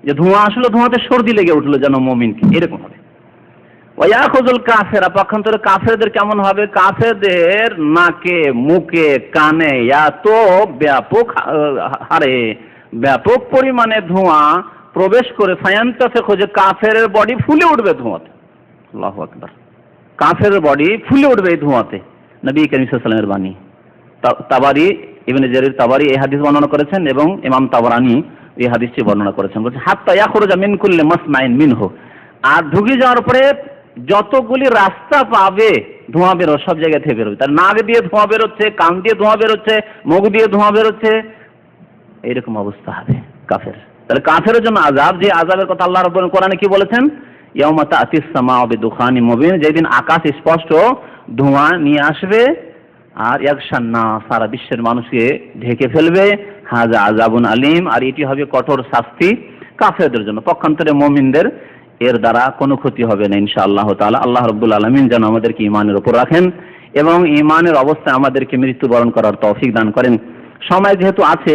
S1: যে ধোঁয়া আসলো, ধোঁয়াতে সর্দি লেগে উঠলো যেন মুমিনকে, এরকম হবে। ওয়ায়াখুযুল কাফিরা, পক্ষান্তরে কাফেরদের কেমন হবে? কাফেরদের নাকে, মুখে, কানে এত ব্যাপক হারে, ব্যাপক পরিমাণে ধোঁয়া প্রবেশ করে ফায়ান্তাসে খোঁজে, কাফের বডি ফুলে উঠবে ধোঁয়াতে। আল্লাহু আকবার। কাফের বডি ফুলে উঠবে এই ধোঁয়াতে। নবী করিম সাল্লাল্লাহু আলাইহি ওয়াসাল্লামের বাণী। তাবারি, ইবনে জারির তাবারি এই হাদিস বর্ণনা করেছেন এবং ইমাম তাবরানী এই হাদিসটি বর্ণনা করেছেন। বলছেন হাত্তা ইয়াখরুজা মিন কুল্লি মাসমাইন মিনহু, আর ঢুকে যাওয়ার পরে যতগুলি রাস্তা পাবে ধোঁয়া বেরো, সব জায়গা থেকে বেরোবে। তার নাক দিয়ে ধোঁয়া বেরোচ্ছে, কান দিয়ে ধোঁয়া বেরোচ্ছে, মুখ দিয়ে ধোঁয়া বেরোচ্ছে, এইরকম অবস্থা হবে কাফের। তাহলে কাফেরের জন্য আযাব, যে আযাবের কথা আল্লাহ রাব্বুল কোরআনে কি বলেছেন? ইয়াউমা তা'তিস সামাউ বিদুখানিম মুবিন, যেদিন আকাশ স্পষ্ট ধোঁয়া নিয়ে আসবে আর ইয়াগশান নাস, সারা বিশ্বের মানুষকে ঢেকে ফেলবে। হাযা আযাবুন আলীম, আর এটি হবে কঠোর শাস্তি কাফেরদের জন্য। পক্ষান্তরে মুমিনদের এর দ্বারা কোনো ক্ষতি হবে না ইনশাআল্লাহ তাআলা। আল্লাহ রাব্বুল আলামিন যেন আমাদেরকে ঈমানের উপর রাখেন এবং ঈমানের অবস্থায় আমাদেরকে মৃত্যুবরণ করার তৌফিক দান করেন। সময় যেহেতু আছে,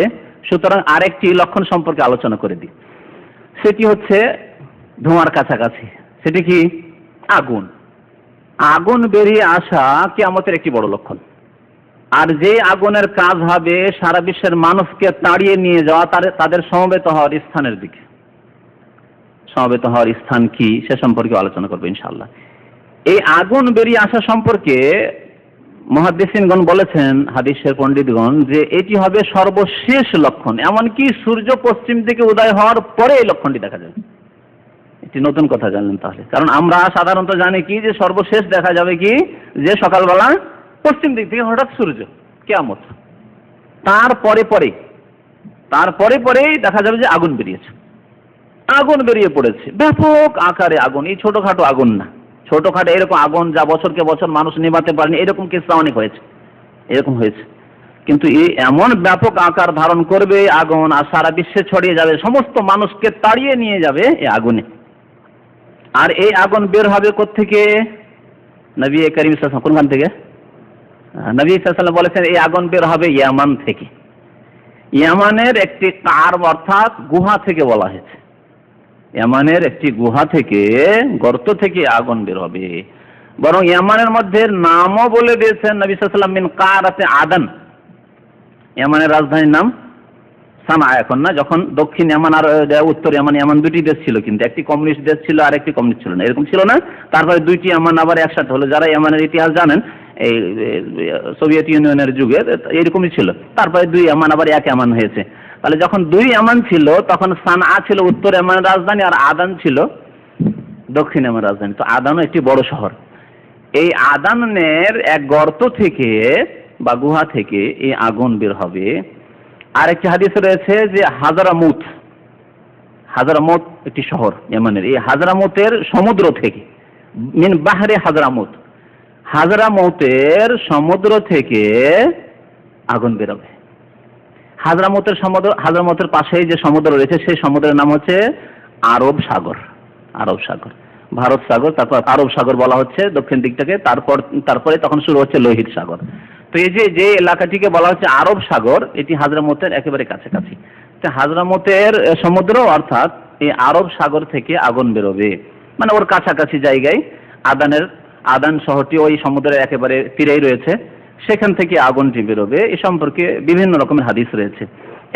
S1: সুতরাং আরেকটি লক্ষণ সম্পর্কে আলোচনা করে দিই। সেটি হচ্ছে ধোঁয়ার কাছাকাছি। সেটি কি? আগুন। আগুন বেরিয়ে আসা কিয়ামতের একটি বড় লক্ষণ। আর যে আগুনের কাজ হবে সারা বিশ্বের মানুষকে তাড়িয়ে নিয়ে যাওয়া, তাদের সমবেত হওয়ার স্থানের দিকে। সমবেত হওয়ার স্থান কি, সে সম্পর্কে আলোচনা করবো ইনশাআল্লাহ। এই আগুন বেরিয়ে আসা সম্পর্কে মুহাদ্দিসিনগণ বলেছেন, হাদিসের পণ্ডিতগণ, যে এটি হবে সর্বশেষ লক্ষণ। এমনকি সূর্য পশ্চিম দিকে উদয় হওয়ার পরে এই লক্ষণটি দেখা যাবে। এটি নতুন কথা জানলেন তাহলে। কারণ আমরা সাধারণত জানি কি, যে সর্বশেষ দেখা যাবে কি, যে সকালবেলা পশ্চিম দিক থেকে হঠাৎ সূর্য, কিয়ামত। তারপরে পরেই দেখা যাবে যে আগুন বেরিয়েছে, আগুন বেরিয়ে পড়েছে, ব্যাপক আকারে আগুন। এই ছোটখাটো আগুন না, ছোটখাটো এরকম আগুন যা বছরকে বছর মানুষ নেভাতে পারেনি, এরকম কিসা অনেক হয়েছে, এরকম হয়েছে। কিন্তু এই এমন ব্যাপক আকার ধারণ করবে আগুন, আর সারা বিশ্বে ছড়িয়ে যাবে, সমস্ত মানুষকে তাড়িয়ে নিয়ে যাবে এই আগুনে। আর এই আগুন বের হবে কোত্থেকে? নবী করিম সাল্লাল্লাহু আলাইহি ওয়াসাল্লাম কোনখান থেকে? নবী সাল্লাল্লাহু আলাইহি ওয়াসাল্লাম বলেছেন এই আগুন বের হবে ইয়ামান থেকে। ইয়ামানের একটি কার, অর্থাৎ গুহা থেকে বলা হয়েছে। ইয়ামানের একটি গুহা থেকে, গর্ত থেকে আগুন বের হবে। বরং ইয়ামানের মধ্যে নামও বলে দিয়েছেন নবী সাল্লাল্লাহু আলাইহি ওয়াসাল্লাম, মিন কারাতে আদন। ইয়ামানের রাজধানীর নাম সানা এখন না, যখন দক্ষিণ ইয়ামান আর উত্তর ইয়ামান, ইয়ামান দুটি দেশ ছিল, কিন্তু একটি কমিউনিস্ট দেশ ছিল আর একটি কমিউনিস্ট ছিল না, এরকম ছিল না। তারপরে দুইটি ইয়ামান আবার একসাথে হলো। যারা ইয়ামানের ইতিহাস জানেন, এই সোভিয়েত ইউনিয়নের যুগে এরকমই ছিল। তারপরে দুই ইয়ামান আবার এক ইয়ামান হয়েছে। তাহলে যখন দুই ইয়ামান ছিল, তখন সানা ছিল উত্তর ইয়ামানের রাজধানী, আর আদান ছিল দক্ষিণ ইয়ামানের রাজধানী। তো আদানও একটি বড় শহর। এই আদানের এক গর্ত থেকে বা গুহা থেকে এই আগুন বের হবে। আর একটি হাদিস রয়েছে যে হাজারামুত একটি শহর ইয়ামানের, এই হাজারামুতের সমুদ্র থেকে, মিন বাহরে হাজারামুতের সমুদ্র থেকে আগুন বেরোবে। হাজারামুতের পাশেই যে সমুদ্র রয়েছে, সেই সমুদ্রের নাম হচ্ছে আরব সাগর। ভারত সাগর, তারপর আরব সাগর বলা হচ্ছে দক্ষিণ দিকটাকে, তারপরে তখন শুরু হচ্ছে লোহিত সাগর। তো এই যে এলাকাটিকে বলা হচ্ছে আরব সাগর, এটি হাজরামতের একেবারে কাছাকাছি। তো হাজরামতের সমুদ্র, অর্থাৎ এই আরব সাগর থেকে আগুন বেরোবে, মানে ওর কাছাকাছি জায়গায়। আদান শহরটি ওই সমুদ্রের একেবারে তীরেই রয়েছে, সেখান থেকে আগুনটি বেরোবে। এ সম্পর্কে বিভিন্ন রকমের হাদিস রয়েছে।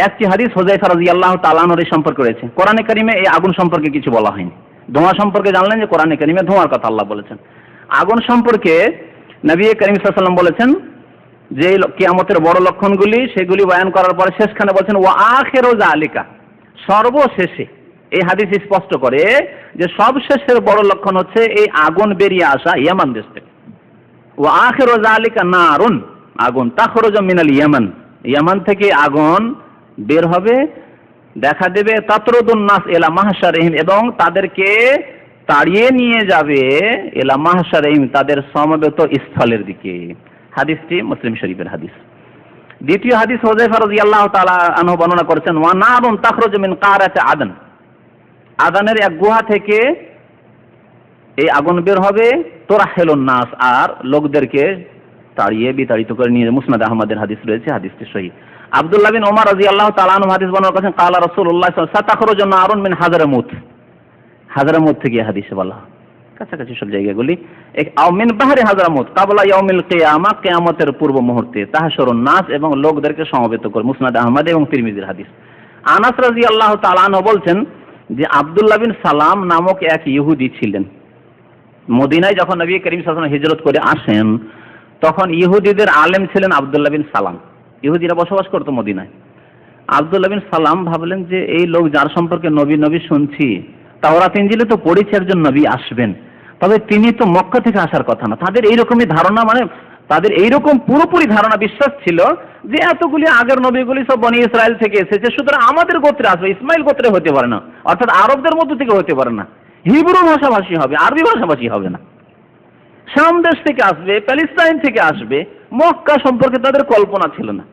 S1: একটি হাদিস হুযায়ফা রাদিয়াল্লাহু তাআলা আনহু এই সম্পর্কে রয়েছে। কোরআনে কারিমে এই আগুন সম্পর্কে কিছু বলা হয়নি। ধোঁয়া সম্পর্কে জানলেন যে কোরআনে কারিমে ধোঁয়ার কথা আল্লাহ বলেছেন। আগুন সম্পর্কে নবী করিম সাল্লাল্লাহু আলাইহি ওয়াসাল্লাম বলেছেন যে কিয়ামতের বড় লক্ষণগুলি সেগুলি বয়ান করার পরে শেষখানে বলেছেন ওয়া আখিরু যালিকা, সর্বশেষে। এই হাদিস স্পষ্ট করে যে সবশেষের বড় লক্ষণ হচ্ছে এই আগুন বেরিয়ে আসা ইয়ামান দেশ থেকে। ওয়া আখিরু যালিকা নারুন, আগুন তাখরুজু মিনাল ইয়ামান, ইয়ামান থেকে আগুন বের হবে, দেখা দেবে তাতরুদুন নাস ইলা মাহশারিহিম, এবং তাদেরকে তাড়িয়ে নিয়ে যাবে ইলা মাহশারিহিম, তাদের সমবেত স্থলের দিকে। হাদিসটি মুসলিম শরীফের হাদিস। দ্বিতীয় হাদিস হুযায়ফা রাদিয়াল্লাহু তাআলা আনহু বর্ণনা করেছেন ওয়া নারুন তাখরুজু মিন কারাতি আদন, আদানের এক গুহা থেকে এই আগুন বের হবে, তোরাহেলুন নাস, আর লোকদেরকে তাড়িয়ে বিতাড়িত করে নিয়ে। মুসনাদ আহমদের হাদিস রয়েছে, হাদিসটি সহিহ। আব্দুল্লাহ বিন ওমর রাদিয়াল্লাহু তাআলা আনহু হাদিস বর্ণনা করেছেন ক্বালা রাসূলুল্লাহ সাল্লাল্লাহু আলাইহি ওয়াসাল্লাম সাতাখরুজু নারুন মিন হাযরামুত, হাযরামুত থেকে হাদিসে বলা, কাছাকাছি সব জায়গাগুলি। আও মিন বাহরি হাযরামুত ক্বাবলা ইয়াউমিল কিয়ামা, কিয়ামতের পূর্ব মুহূর্তে তাহশুরুন নাস, এবং লোকদেরকে সমবেত করে। মুসনাদ আহমদ এবং তিরমিজির হাদিস। আনাস রাদিয়াল্লাহু তাআলা আনহু বলছেন যে আব্দুল্লাহ বিন সালাম নামক এক ইহুদি ছিলেন। মদিনায় যখন নবী করিম সাল্লাল্লাহু আলাইহি ওয়াসাল্লাম হিজরত করে আসেন তখন ইহুদিদের আলেম ছিলেন আব্দুল্লাহ বিন সালাম। ইহুদিরা বসবাস করতো মদিনায়। আব্দুল্লাহ বিন সালাম ভাবলেন যে এই লোক যার সম্পর্কে নবী নবী শুনছি, তাওরাত ইনজিলে তো পড়েছে একজন নবী আসবেন, তবে তিনি তো মক্কা থেকে আসার কথা না। তাদের এইরকমই ধারণা, মানে তাদের এইরকম পুরোপুরি ধারণা বিশ্বাস ছিল যে এতগুলি আগের নবীগুলি সব বনি ইসরায়েল থেকে এসেছে, সুতরাং আমাদের গোত্রে আসবে, ইসমাইল গোত্রে হতে পারে না, অর্থাৎ আরবদের মধ্য থেকে হতে পারে না, হিব্রু ভাষাভাষী হবে, আরবি ভাষাভাষী হবে না, শাম দেশ থেকে আসবে, প্যালেস্টাইন থেকে আসবে। মক্কা সম্পর্কে তাদের কল্পনা ছিল না।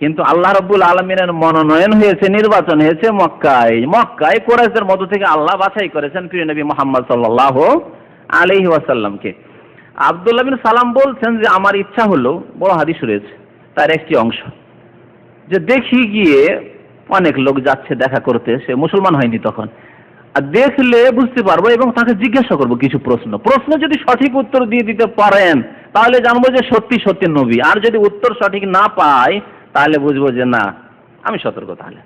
S1: কিন্তু আল্লাহ রাব্বুল আলামিনের মনোনয়ন হয়েছে, নির্বাচন হয়েছে মক্কায়। মক্কায় কুরাইশদের মধ্য থেকে আল্লাহ বাছাই করেছেন প্রিয় নবী মুহাম্মদ সাল্লাল্লাহু আলাইহি ওয়াসাল্লামকে। আব্দুল্লাহ বিন সালাম বলছেন যে আমার ইচ্ছা হলো, বড় হাদিস রয়েছে তার একটি অংশ, যে দেখি গিয়ে অনেক লোক যাচ্ছে দেখা করতে, সে মুসলমান হয়নি তখন, আর দেখলে বুঝতে পারবো এবং তাকে জিজ্ঞাসা করবো কিছু প্রশ্ন যদি সঠিক উত্তর দিয়ে দিতে পারেন তাহলে জানবো যে সত্যি সত্যি নবী, আর যদি উত্তর সঠিক না পাই তাহলে বুঝবো যে না, আমি সতর্ক। তাহলে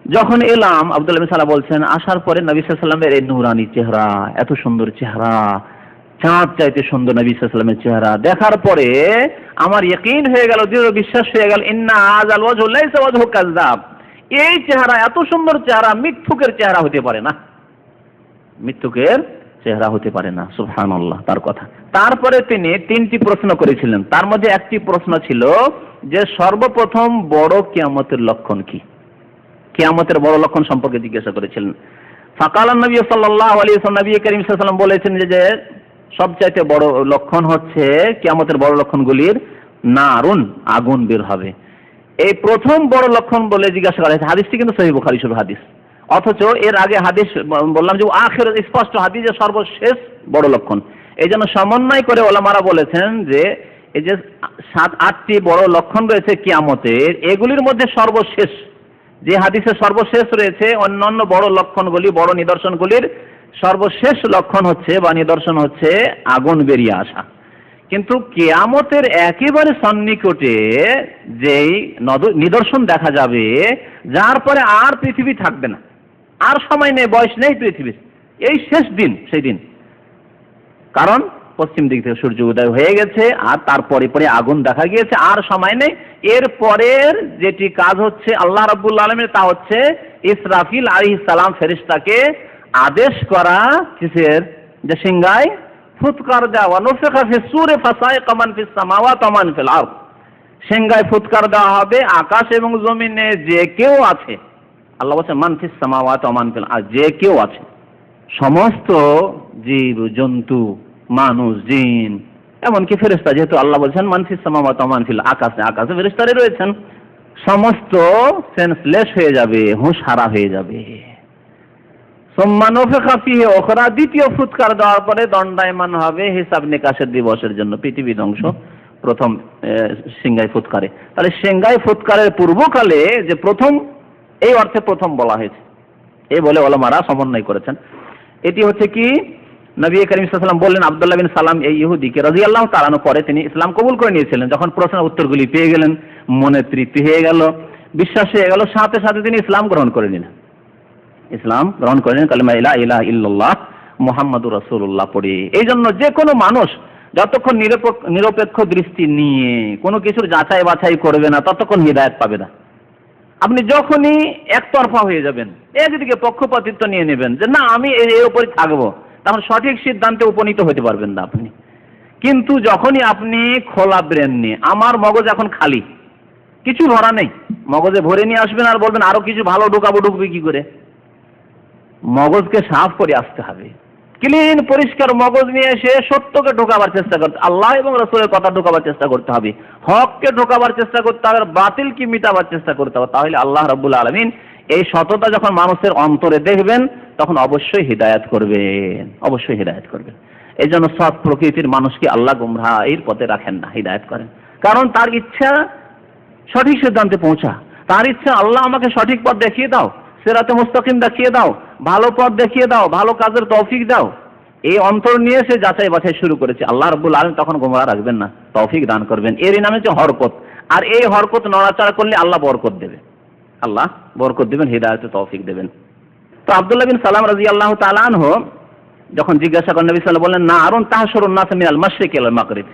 S1: যখন এলাম, আব্দুল্লাহ বিন সালাম বলছেন, আসার পরে নবী সাল্লাল্লাহু আলাইহি ওয়াসাল্লামের এই নূরানি চেহারা, এত সুন্দর চেহারা, চাঁদ চাইতে সুন্দর নবী সাল্লাল্লাহু আলাইহি ওয়াসাল্লামের চেহারা দেখার পরে আমার ইয়াকিন হয়ে গেল, দৃঢ় বিশ্বাস হয়ে গেল, ইন্না হাযাল ওয়াজহু লাইসা ওয়াজহু কাযযাব, এই চেহারা, এত সুন্দর চেহারা মিথ্যুকের চেহারা হতে পারে না, মিথ্যুকের চেহারা হতে পারে না। সুবহানাল্লাহ, তার কথা। তারপরে তিনি তিনটি প্রশ্ন করেছিলেন, তার মধ্যে একটি প্রশ্ন ছিল যে সর্বপ্রথম বড় কিয়ামতের লক্ষণ কি, কিয়ামতের বড় লক্ষণ সম্পর্কে জিজ্ঞাসা করেছিলেন। ফাকালান নবী সাল্লাল্লাহু আলাইহি ওয়াসাল্লাম, নবী করিম সাল্লাল্লাহু আলাইহি ওয়াসাল্লাম বলেছেন যে সবচাইতে বড় লক্ষণ হচ্ছে, কিয়ামতের বড় লক্ষণগুলির নারুন, আগুন বের হবে। এই প্রথম বড় লক্ষণ বলে জিজ্ঞাসা করা হয়েছে। হাদিসটি কিন্তু সহিহ বুখারী শরীফ হাদিস, অথচ এর আগে হাদিস বললাম যে আখির স্পষ্ট হাদিস, যে সর্বশেষ বড় লক্ষণ। এই জন্য সমন্বয় করে ওলামারা বলেছেন যে এই যে 7-8টি বড় লক্ষণ রয়েছে কিয়ামতের, এগুলির মধ্যে সর্বশেষ, যে হাদিসে সর্বশেষ রয়েছে, অন্যান্য বড় লক্ষণগুলি, বড় নিদর্শনগুলির সর্বশেষ লক্ষণ হচ্ছে বা নিদর্শন হচ্ছে আগুন বেরিয়ে আসা। কিন্তু কিয়ামতের একেবারে সন্নিকটে যেই নিদর্শন দেখা যাবে, যার পরে আর পৃথিবী থাকবে না, আর সময় নেই, বয়স নেই পৃথিবীর, এই শেষ দিন, সেই দিন, কারণ পশ্চিম দিক থেকে সূর্য উদয় হয়ে গেছে, আর তারপরে পরে আগুন দেখা গিয়েছে, আর সময় নেই। এর পরের যেটি কাজ হচ্ছে আল্লাহ রাব্বুল আলামিনের, তা হচ্ছে ইসরাফিল আলাইহিস সালাম ফেরেশতাকে আদেশ করা, কিসের, যে সিংহায় ফুৎকার দেওয়া, নুফিখা ফিস সূরি ফাসাইকা মান ফিস সামাওয়াতি ওয়া মান ফিল আরদ, সিংহায় ফুৎকার দেওয়া হবে, আকাশ এবং জমিনে যে কেউ আছে, আল্লাহ বলছেন মান ফিস সামাওয়াতি ওয়া মান ফিল আরদ, যে কেউ আছে, সমস্ত জীব জন্তু, মানুষ, জিন, এমনকি ফেরেশতা, যেহেতু আল্লাহ বলছেন মান ফিস সামাওয়াতি ওয়া মান ফিল, আকাশে আকাশে ফেরেশতারা রয়েছেন, সমস্ত সেন্সলেস হয়ে যাবে, হুঁশ হারা হয়ে যাবে। সুম্মা নুফিখা ফিহি উখরা, দ্বিতীয় ফুৎকার দেওয়ার পরে দণ্ডায়মান হবে হিসাব নিকাশের দিবসের জন্য পৃথিবী ধ্বংস, প্রথম সিংহায় ফুৎকারে। তাহলে সিংহায় ফুৎকারের পূর্বকালে যে প্রথম, এই অর্থে প্রথম বলা হয়েছে, এই বলে ওলামারা সমন্বয় করেছেন। এটি হচ্ছে কি নবী করিম সাল্লাল্লাহু আলাইহি ওয়াসাল্লাম বললেন আব্দুল্লাহ বিন সালাম এই ইহুদিকে রাদিয়াল্লাহু তাআলা আনহু, পরে তিনি ইসলাম কবুল করে নিয়েছিলেন। যখন প্রশ্নের উত্তরগুলি পেয়ে গেলেন, মনে তৃপ্তি হয়ে গেল, বিশ্বাস হয়ে গেল, সাথে সাথে তিনি ইসলাম গ্রহণ করে নিলেন। ইসলাম গ্রহণ করে নিলেন, কালিমা লা ইলাহা ইল্লাল্লাহ মুহাম্মাদুর রাসূলুল্লাহ পড়ে। এই জন্য যে কোনো মানুষ যতক্ষণ নিরপেক্ষ দৃষ্টি নিয়ে কোনো কিছুর যাচাই বাছাই করবে না, ততক্ষণ হিদায়াত পাবে না। আপনি যখনই একতরফা হয়ে যাবেন, একদিকে পক্ষপাতিত্ব নিয়ে নেবেন যে না আমি এর উপরে থাকবো, তখন সঠিক সিদ্ধান্তে উপনীত হতে পারবেন না আপনি। কিন্তু যখনই আপনি খোলা ব্রেন নিয়ে, আমার মগজ এখন খালি, কিছু ভরা নেই, মগজে ভরে নিয়ে আসবেন আর বলবেন আরো কিছু ভালো ঢুকবে কি করে? মগজকে সাফ করে আসতে হবে, ক্লিন পরিষ্কার মগজ নিয়ে এসে সত্যকে ঢোকাবার চেষ্টা করতে, আল্লাহ এবং রাসূলের কথা ঢোকাবার চেষ্টা করতে হবে, হককে ঢোকাবার চেষ্টা করতে হবে, বাতিলকে মিটাবার চেষ্টা করতে হবে। তাহলে আল্লাহ রাব্বুল আলামিন এই সততা যখন মানুষের অন্তরে দেখবেন, তখন অবশ্যই হিদায়াত করবেন, অবশ্যই হিদায়াত করবেন। এই জন্য সৎ প্রকৃতির মানুষকে আল্লাহ গুমরাহির পথে রাখেন না, হিদায়াত করেন। কারণ তার ইচ্ছা সঠিক সিদ্ধান্তে পৌঁছা, তার ইচ্ছা আল্লাহ আমাকে সঠিক পথ দেখিয়ে দাও, সিরাতে মুস্তাকিম দেখিয়ে দাও, ভালো পথ দেখিয়ে দাও, ভালো কাজের তৌফিক দাও। এই অন্তর নিয়ে সে যাচাই বাছাই শুরু করেছে, আল্লাহ রাব্বুল আলামিন তখন গোমরাহ রাখবেন না, তৌফিক দান করবেন। এরই নাম হচ্ছে হরকত। আর এই হরকত নড়াচড়া করলে আল্লাহ বরকত দেবে, আল্লাহ বরকত দেবেন, হিদায়াতে তৌফিক দেবেন। তো আব্দুল্লাহ বিন সালাম রাদিয়াল্লাহু তাআলা আনহু যখন জিজ্ঞাসা করেন, নবী সাল্লাল্লাহু আলাইহি ওয়াসাল্লাম বললেন, না আরুন তাহশুরুন নাস মিনাল মাশরিকি ইলাল মাগরিব,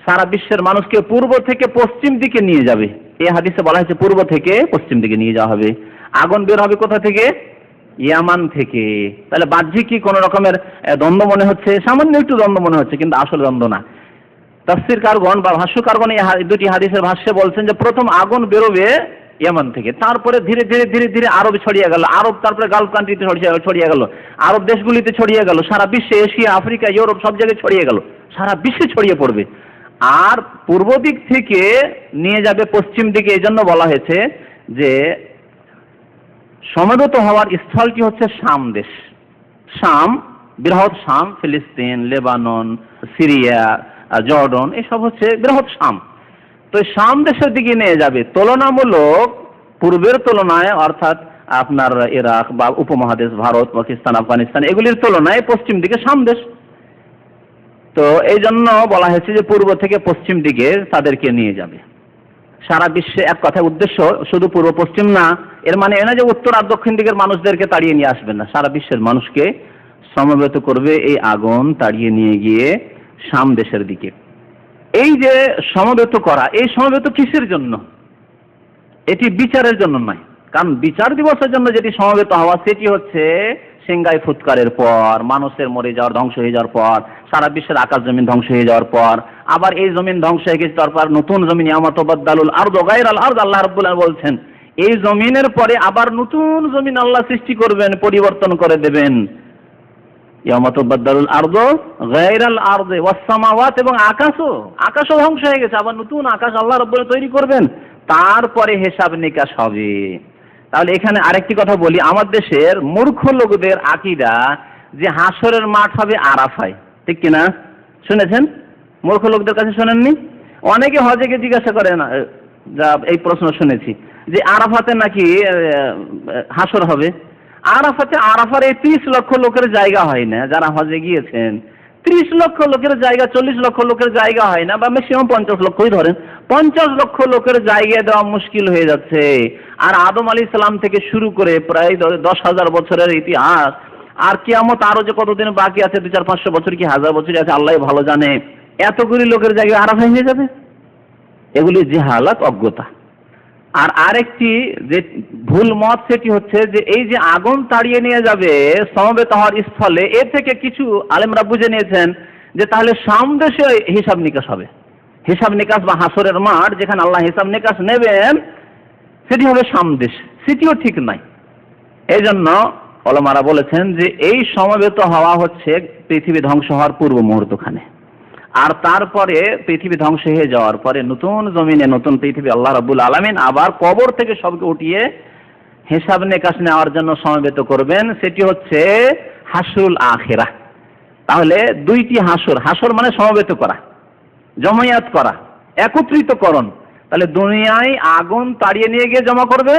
S1: সারা বিশ্বের মানুষকে পূর্ব থেকে পশ্চিম দিকে নিয়ে যাবে। এই হাদিসে বলা হয়েছে পূর্ব থেকে পশ্চিম দিকে নিয়ে যাওয়া হবে। আগুন বের হবে কোথা থেকে? ইয়ামান থেকে। তাহলে বাহ্যিক কি কোন রকমের দ্বন্দ্ব মনে হচ্ছে? সামান্য একটু দ্বন্দ্ব মনে হচ্ছে, কিন্তু আসল দ্বন্দ্ব না। তাফসীরকারগণ বা ভাষ্যকারগণ এই দুটি হাদিসের ভাষ্যে বলছেন যে প্রথম আগুন বেরোবে ইয়ামান থেকে, তারপরে ধীরে ধীরে ধীরে ধীরে আরব ছড়িয়ে গেল, আরব তারপরে গালফ কান্ট্রিতে ছড়িয়ে গেল, আরব দেশগুলিতে ছড়িয়ে গেল, সারা বিশ্বে, এশিয়া, আফ্রিকা, ইউরোপ সব জায়গায় ছড়িয়ে গেল, সারা বিশ্বে ছড়িয়ে পড়বে। আর পূর্ব দিক থেকে নিয়ে যাবে পশ্চিম দিকে। এই জন্য বলা হয়েছে যে সমবেত হওয়ার স্থলটি হচ্ছে শাম দেশ। শাম, বৃহৎ শাম, ফিলিস্তিন, লেবানন, সিরিয়া, জর্ডন, এসব হচ্ছে বৃহৎ শাম। তো শাম দেশের দিকে নিয়ে যাবে, তুলনামূলক পূর্বের তুলনায়, অর্থাৎ আপনার ইরাক বা উপমহাদেশ, ভারত, পাকিস্তান, আফগানিস্তান, এগুলির তুলনায় পশ্চিম দিকে শাম দেশ। তো এই জন্য বলা হয়েছে যে পূর্ব থেকে পশ্চিম দিকে তাদেরকে নিয়ে যাবে। সারা বিশ্বে এক কথায় উদ্দেশ্য শুধু পূর্ব পশ্চিম না, এর মানে এ না যে উত্তর আর দক্ষিণ দিকের মানুষদেরকে তাড়িয়ে নিয়ে আসবেন না, সারা বিশ্বের মানুষকে সমবেত করবে এই আগুন তাড়িয়ে নিয়ে গিয়ে শাম দেশের দিকে। এই যে সমবেত করা, এই সমবেত কিসের জন্য? এটি বিচারের জন্য নয়, কারণ বিচার দিবসের জন্য যেটি সমবেত হওয়া সেটি হচ্ছে সিংগাই ফুৎকারের পর, মানুষের মরে যাওয়ার, ধ্বংস হয়ে যাওয়ার পর, সারা বিশ্বের আকাশ জমিন ধ্বংস হয়ে যাওয়ার পর, আবার এই জমিন ধ্বংস হয়ে গেছে, তারপর নতুন জমিন, ইয়াউমা তুবাদদালুল আরদু গায়রাল আরদ, আল্লাহ রাব্বুল আলামিন বলছেন এই জমিনের পরে আবার নতুন জমিন আল্লাহ সৃষ্টি করবেন, পরিবর্তন করে দেবেন। ইয়াউমা তুবাদদালুল আরদু গায়রাল আরদি ওয়াস সামাওয়াত, এবং আকাশও ধ্বংস হয়ে গেছে, আবার নতুন আকাশ আল্লাহ রাব্বুল আলামিন তৈরি করবেন, তারপরে হিসাব নিকাশ হবে। তাহলে এখানে আরেকটি কথা বলি, আমার দেশের মূর্খ লোকদের আকীদা যে হাসরের মাঠ হবে আরাফায়, ঠিক কিনা? শুনেছেন? মূর্খ লোকদের কাছে শোনেননি? অনেকে হজে গিয়ে জিজ্ঞাসা করেন, যা এই প্রশ্ন শুনেছি যে আরাফাতে নাকি হাসর হবে। আরাফার এই 30 লক্ষ লোকের জায়গা হয় না, যারা হজে গিয়েছেন 30 লক্ষ লোকের জায়গা, 40 লক্ষ লোকের জায়গা হয় না, বা ম্যাক্সিমাম 50 লক্ষই ধরেন, 50 লক্ষ লোকের জায়গা দেওয়া মুশকিল হয়ে যাচ্ছে। আর আদম আলাইহিস সালাম থেকে শুরু করে প্রায় 10,000 বছরের ইতিহাস, আর কিয়ামত আরো যে কতদিন বাকি আছে, 200-500 বছর কি 1000 বছরই আছে, আল্লাহ ভালো জানে, এতগুলি লোকের জায়গা আরাফা হয়ে যাবে। এগুলি জাহালাত, অজ্ঞতা। আর আরেকটি যে ভুল মত সেটি হচ্ছে যে এই যে আগুন তাড়িয়ে নিয়ে যাবে সমবেত হওয়ার স্থলে, এ থেকে কিছু আলেমরা বুঝে নিয়েছেন যে তাহলে শাম দেশে হিসাব নিকাশ হবে, হিসাব নিকাশ বা হাসরের মাঠ যেখানে আল্লাহ হিসাব নিকাশ নেবেন সেটি হবে শাম দেশ। সেটিও ঠিক নাই। এই জন্য ওলামারা বলেছেন যে এই সমবেত হওয়া হচ্ছে পৃথিবী ধ্বংস হওয়ার পূর্ব মুহূর্তখানে, আর তারপরে পৃথিবী ধ্বংস হয়ে যাওয়ার পরে নতুন জমিনে নতুন পৃথিবী আল্লাহ রাব্বুল আলামিন আবার কবর থেকে সবকে উঠিয়ে হিসাব নিকাশ নেওয়ার জন্য সমবেত করবেন, সেটি হচ্ছে হাসরুল আখিরাহ। তাহলে দুইটি হাসর, হাসর মানে সমবেত করা, জমায়েত করা, একত্রিতকরণ। তাহলে দুনিয়ায় আগুন তাড়িয়ে নিয়ে গিয়ে জমা করবে,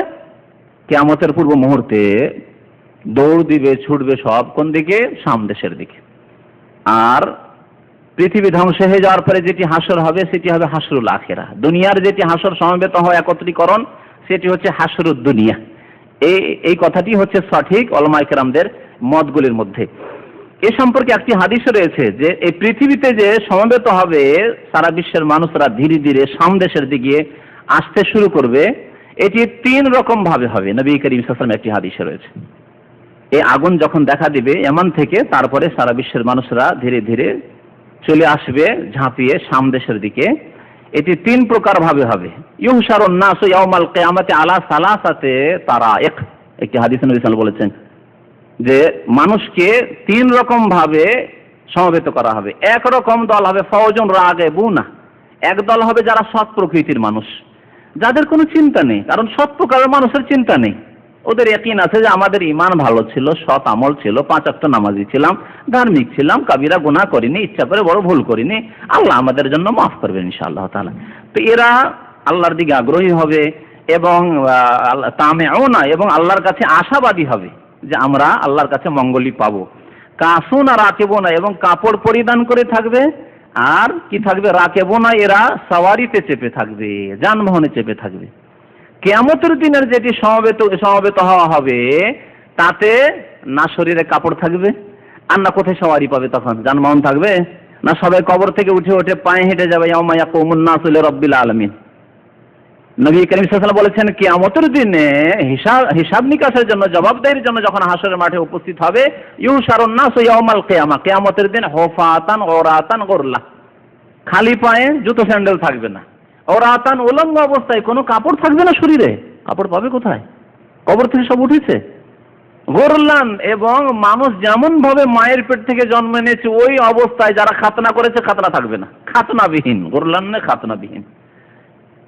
S1: কিয়ামতের পূর্ব মুহূর্তে দৌড় দিবে, ছুটবে সব কোন দিকে? শাম দেশের দিকে। আর পৃথিবী ধ্বংস হয়ে যাওয়ার পরে যেটি হাসর হবে সেটি হবে হাসরুল আখিরাহ। দুনিয়ার যেটি হাসর সমবেত হয় একত্রীকরণ, সেটি হচ্ছে হাসরুদ দুনিয়া। এই কথাটি হচ্ছে সঠিক উলামায়ে কেরামদের মতগুলির মধ্যে। এ সম্পর্কে একটি হাদিস রয়েছে যে এই পৃথিবীতে যে সমবেত হবে সারা বিশ্বের মানুষরা ধীরে ধীরে সামদেশের দিকে আসতে শুরু করবে, এটি 3 রকম ভাবে হবে। নবী করিম সাল্লাল্লাহু আলাইহি ওয়াসাল্লাম একটি হাদিসে রয়েছে, এই আগুন যখন দেখা দিবে ইয়ামান থেকে, তারপরে সারা বিশ্বের মানুষরা ধীরে ধীরে চলে আসবে ঝাঁপিয়ে সামদেশের দিকে। এটি 3 প্রকার ভাবে হবে। ইউহশারুন নাসু ইয়াউমাল কিয়ামাতি আলা সালাসাতে তারাইক, একটি হাদিসে নবী সাল্লাল্লাহু আলাইহি ওয়াসাল্লাম বলেছেন যে মানুষকে 3 রকম ভাবে সমবেত করা হবে। এক রকম দল হবে ফাওজুন রাগিবুনা, এক দল হবে যারা সৎ প্রকৃতির মানুষ, যাদের কোনো চিন্তা নেই, কারণ সৎ প্রকারের মানুষের চিন্তা নেই। ওদের ইয়াকিন আছে যে আমাদের ঈমান ভালো ছিল, সৎ আমল ছিল, 5 ওয়াক্ত নামাজি ছিলাম, ধার্মিক ছিলাম, কাবিরা গুনাহ করিনি, ইচ্ছা করে বড় ভুল করিনি, আল্লাহ আমাদের জন্য মাফ করবেন ইনশাআল্লাহ তাআলা। তো এরা আল্লাহর দিকে আগ্রহী হবে এবং তামেউনা, এবং আল্লাহর কাছে আশাবাদী হবে যে আমরা আল্লাহর কাছে মঙ্গলই পাবো। কাসুনা রাকিবুনা, এবং কাপড় পরিধান করে থাকবে। আর কি থাকবে? রাকিবুনা, এরা সওয়ারিতে চেপে থাকবে, যানবাহনে চেপে থাকবে। কিয়ামতের দিনের যেটি সমবেত হওয়া হবে তাতে না শরীরে কাপড় থাকবে, আর না কোথায় সওয়ারি পাবে, তখন যানবাহন থাকবে না, সবাই কবর থেকে উঠে উঠে পায়ে হেঁটে যাবে। ইয়াউমা ইয়াকুমুন নাসু লিরাব্বিল আলামিন। নবী করিম সাল্লাল্লাহু আলাইহি ওয়াসাল্লাম বলেছেন কিয়ামতের দিনে হিসাব নিকাশের জন্য, জবাবদাহির জন্য যখন হাসরের মাঠে উপস্থিত হবে, ইউশারুন নাসু ইয়াউমাল কিয়ামা, কিয়ামতের দিন হুফাতান উরাতান গুরলা, খালি পায়ে, জুতো স্যান্ডেল থাকবে না, উরাতান উলঙ্গ অবস্থায়, কোনো কাপড় থাকবে না শরীরে। কাপড় পাবে কোথায়? কবর থেকে সব উঠেছে। গুরলান, এবং মানুষ যেমন ভাবে মায়ের পেট থেকে জন্ম নিয়েছে ওই অবস্থায়, যারা খাতনা করেছে খাতনা থাকবে না, খাতনাবিহীন, গুরলান না খাতনাবিহীন।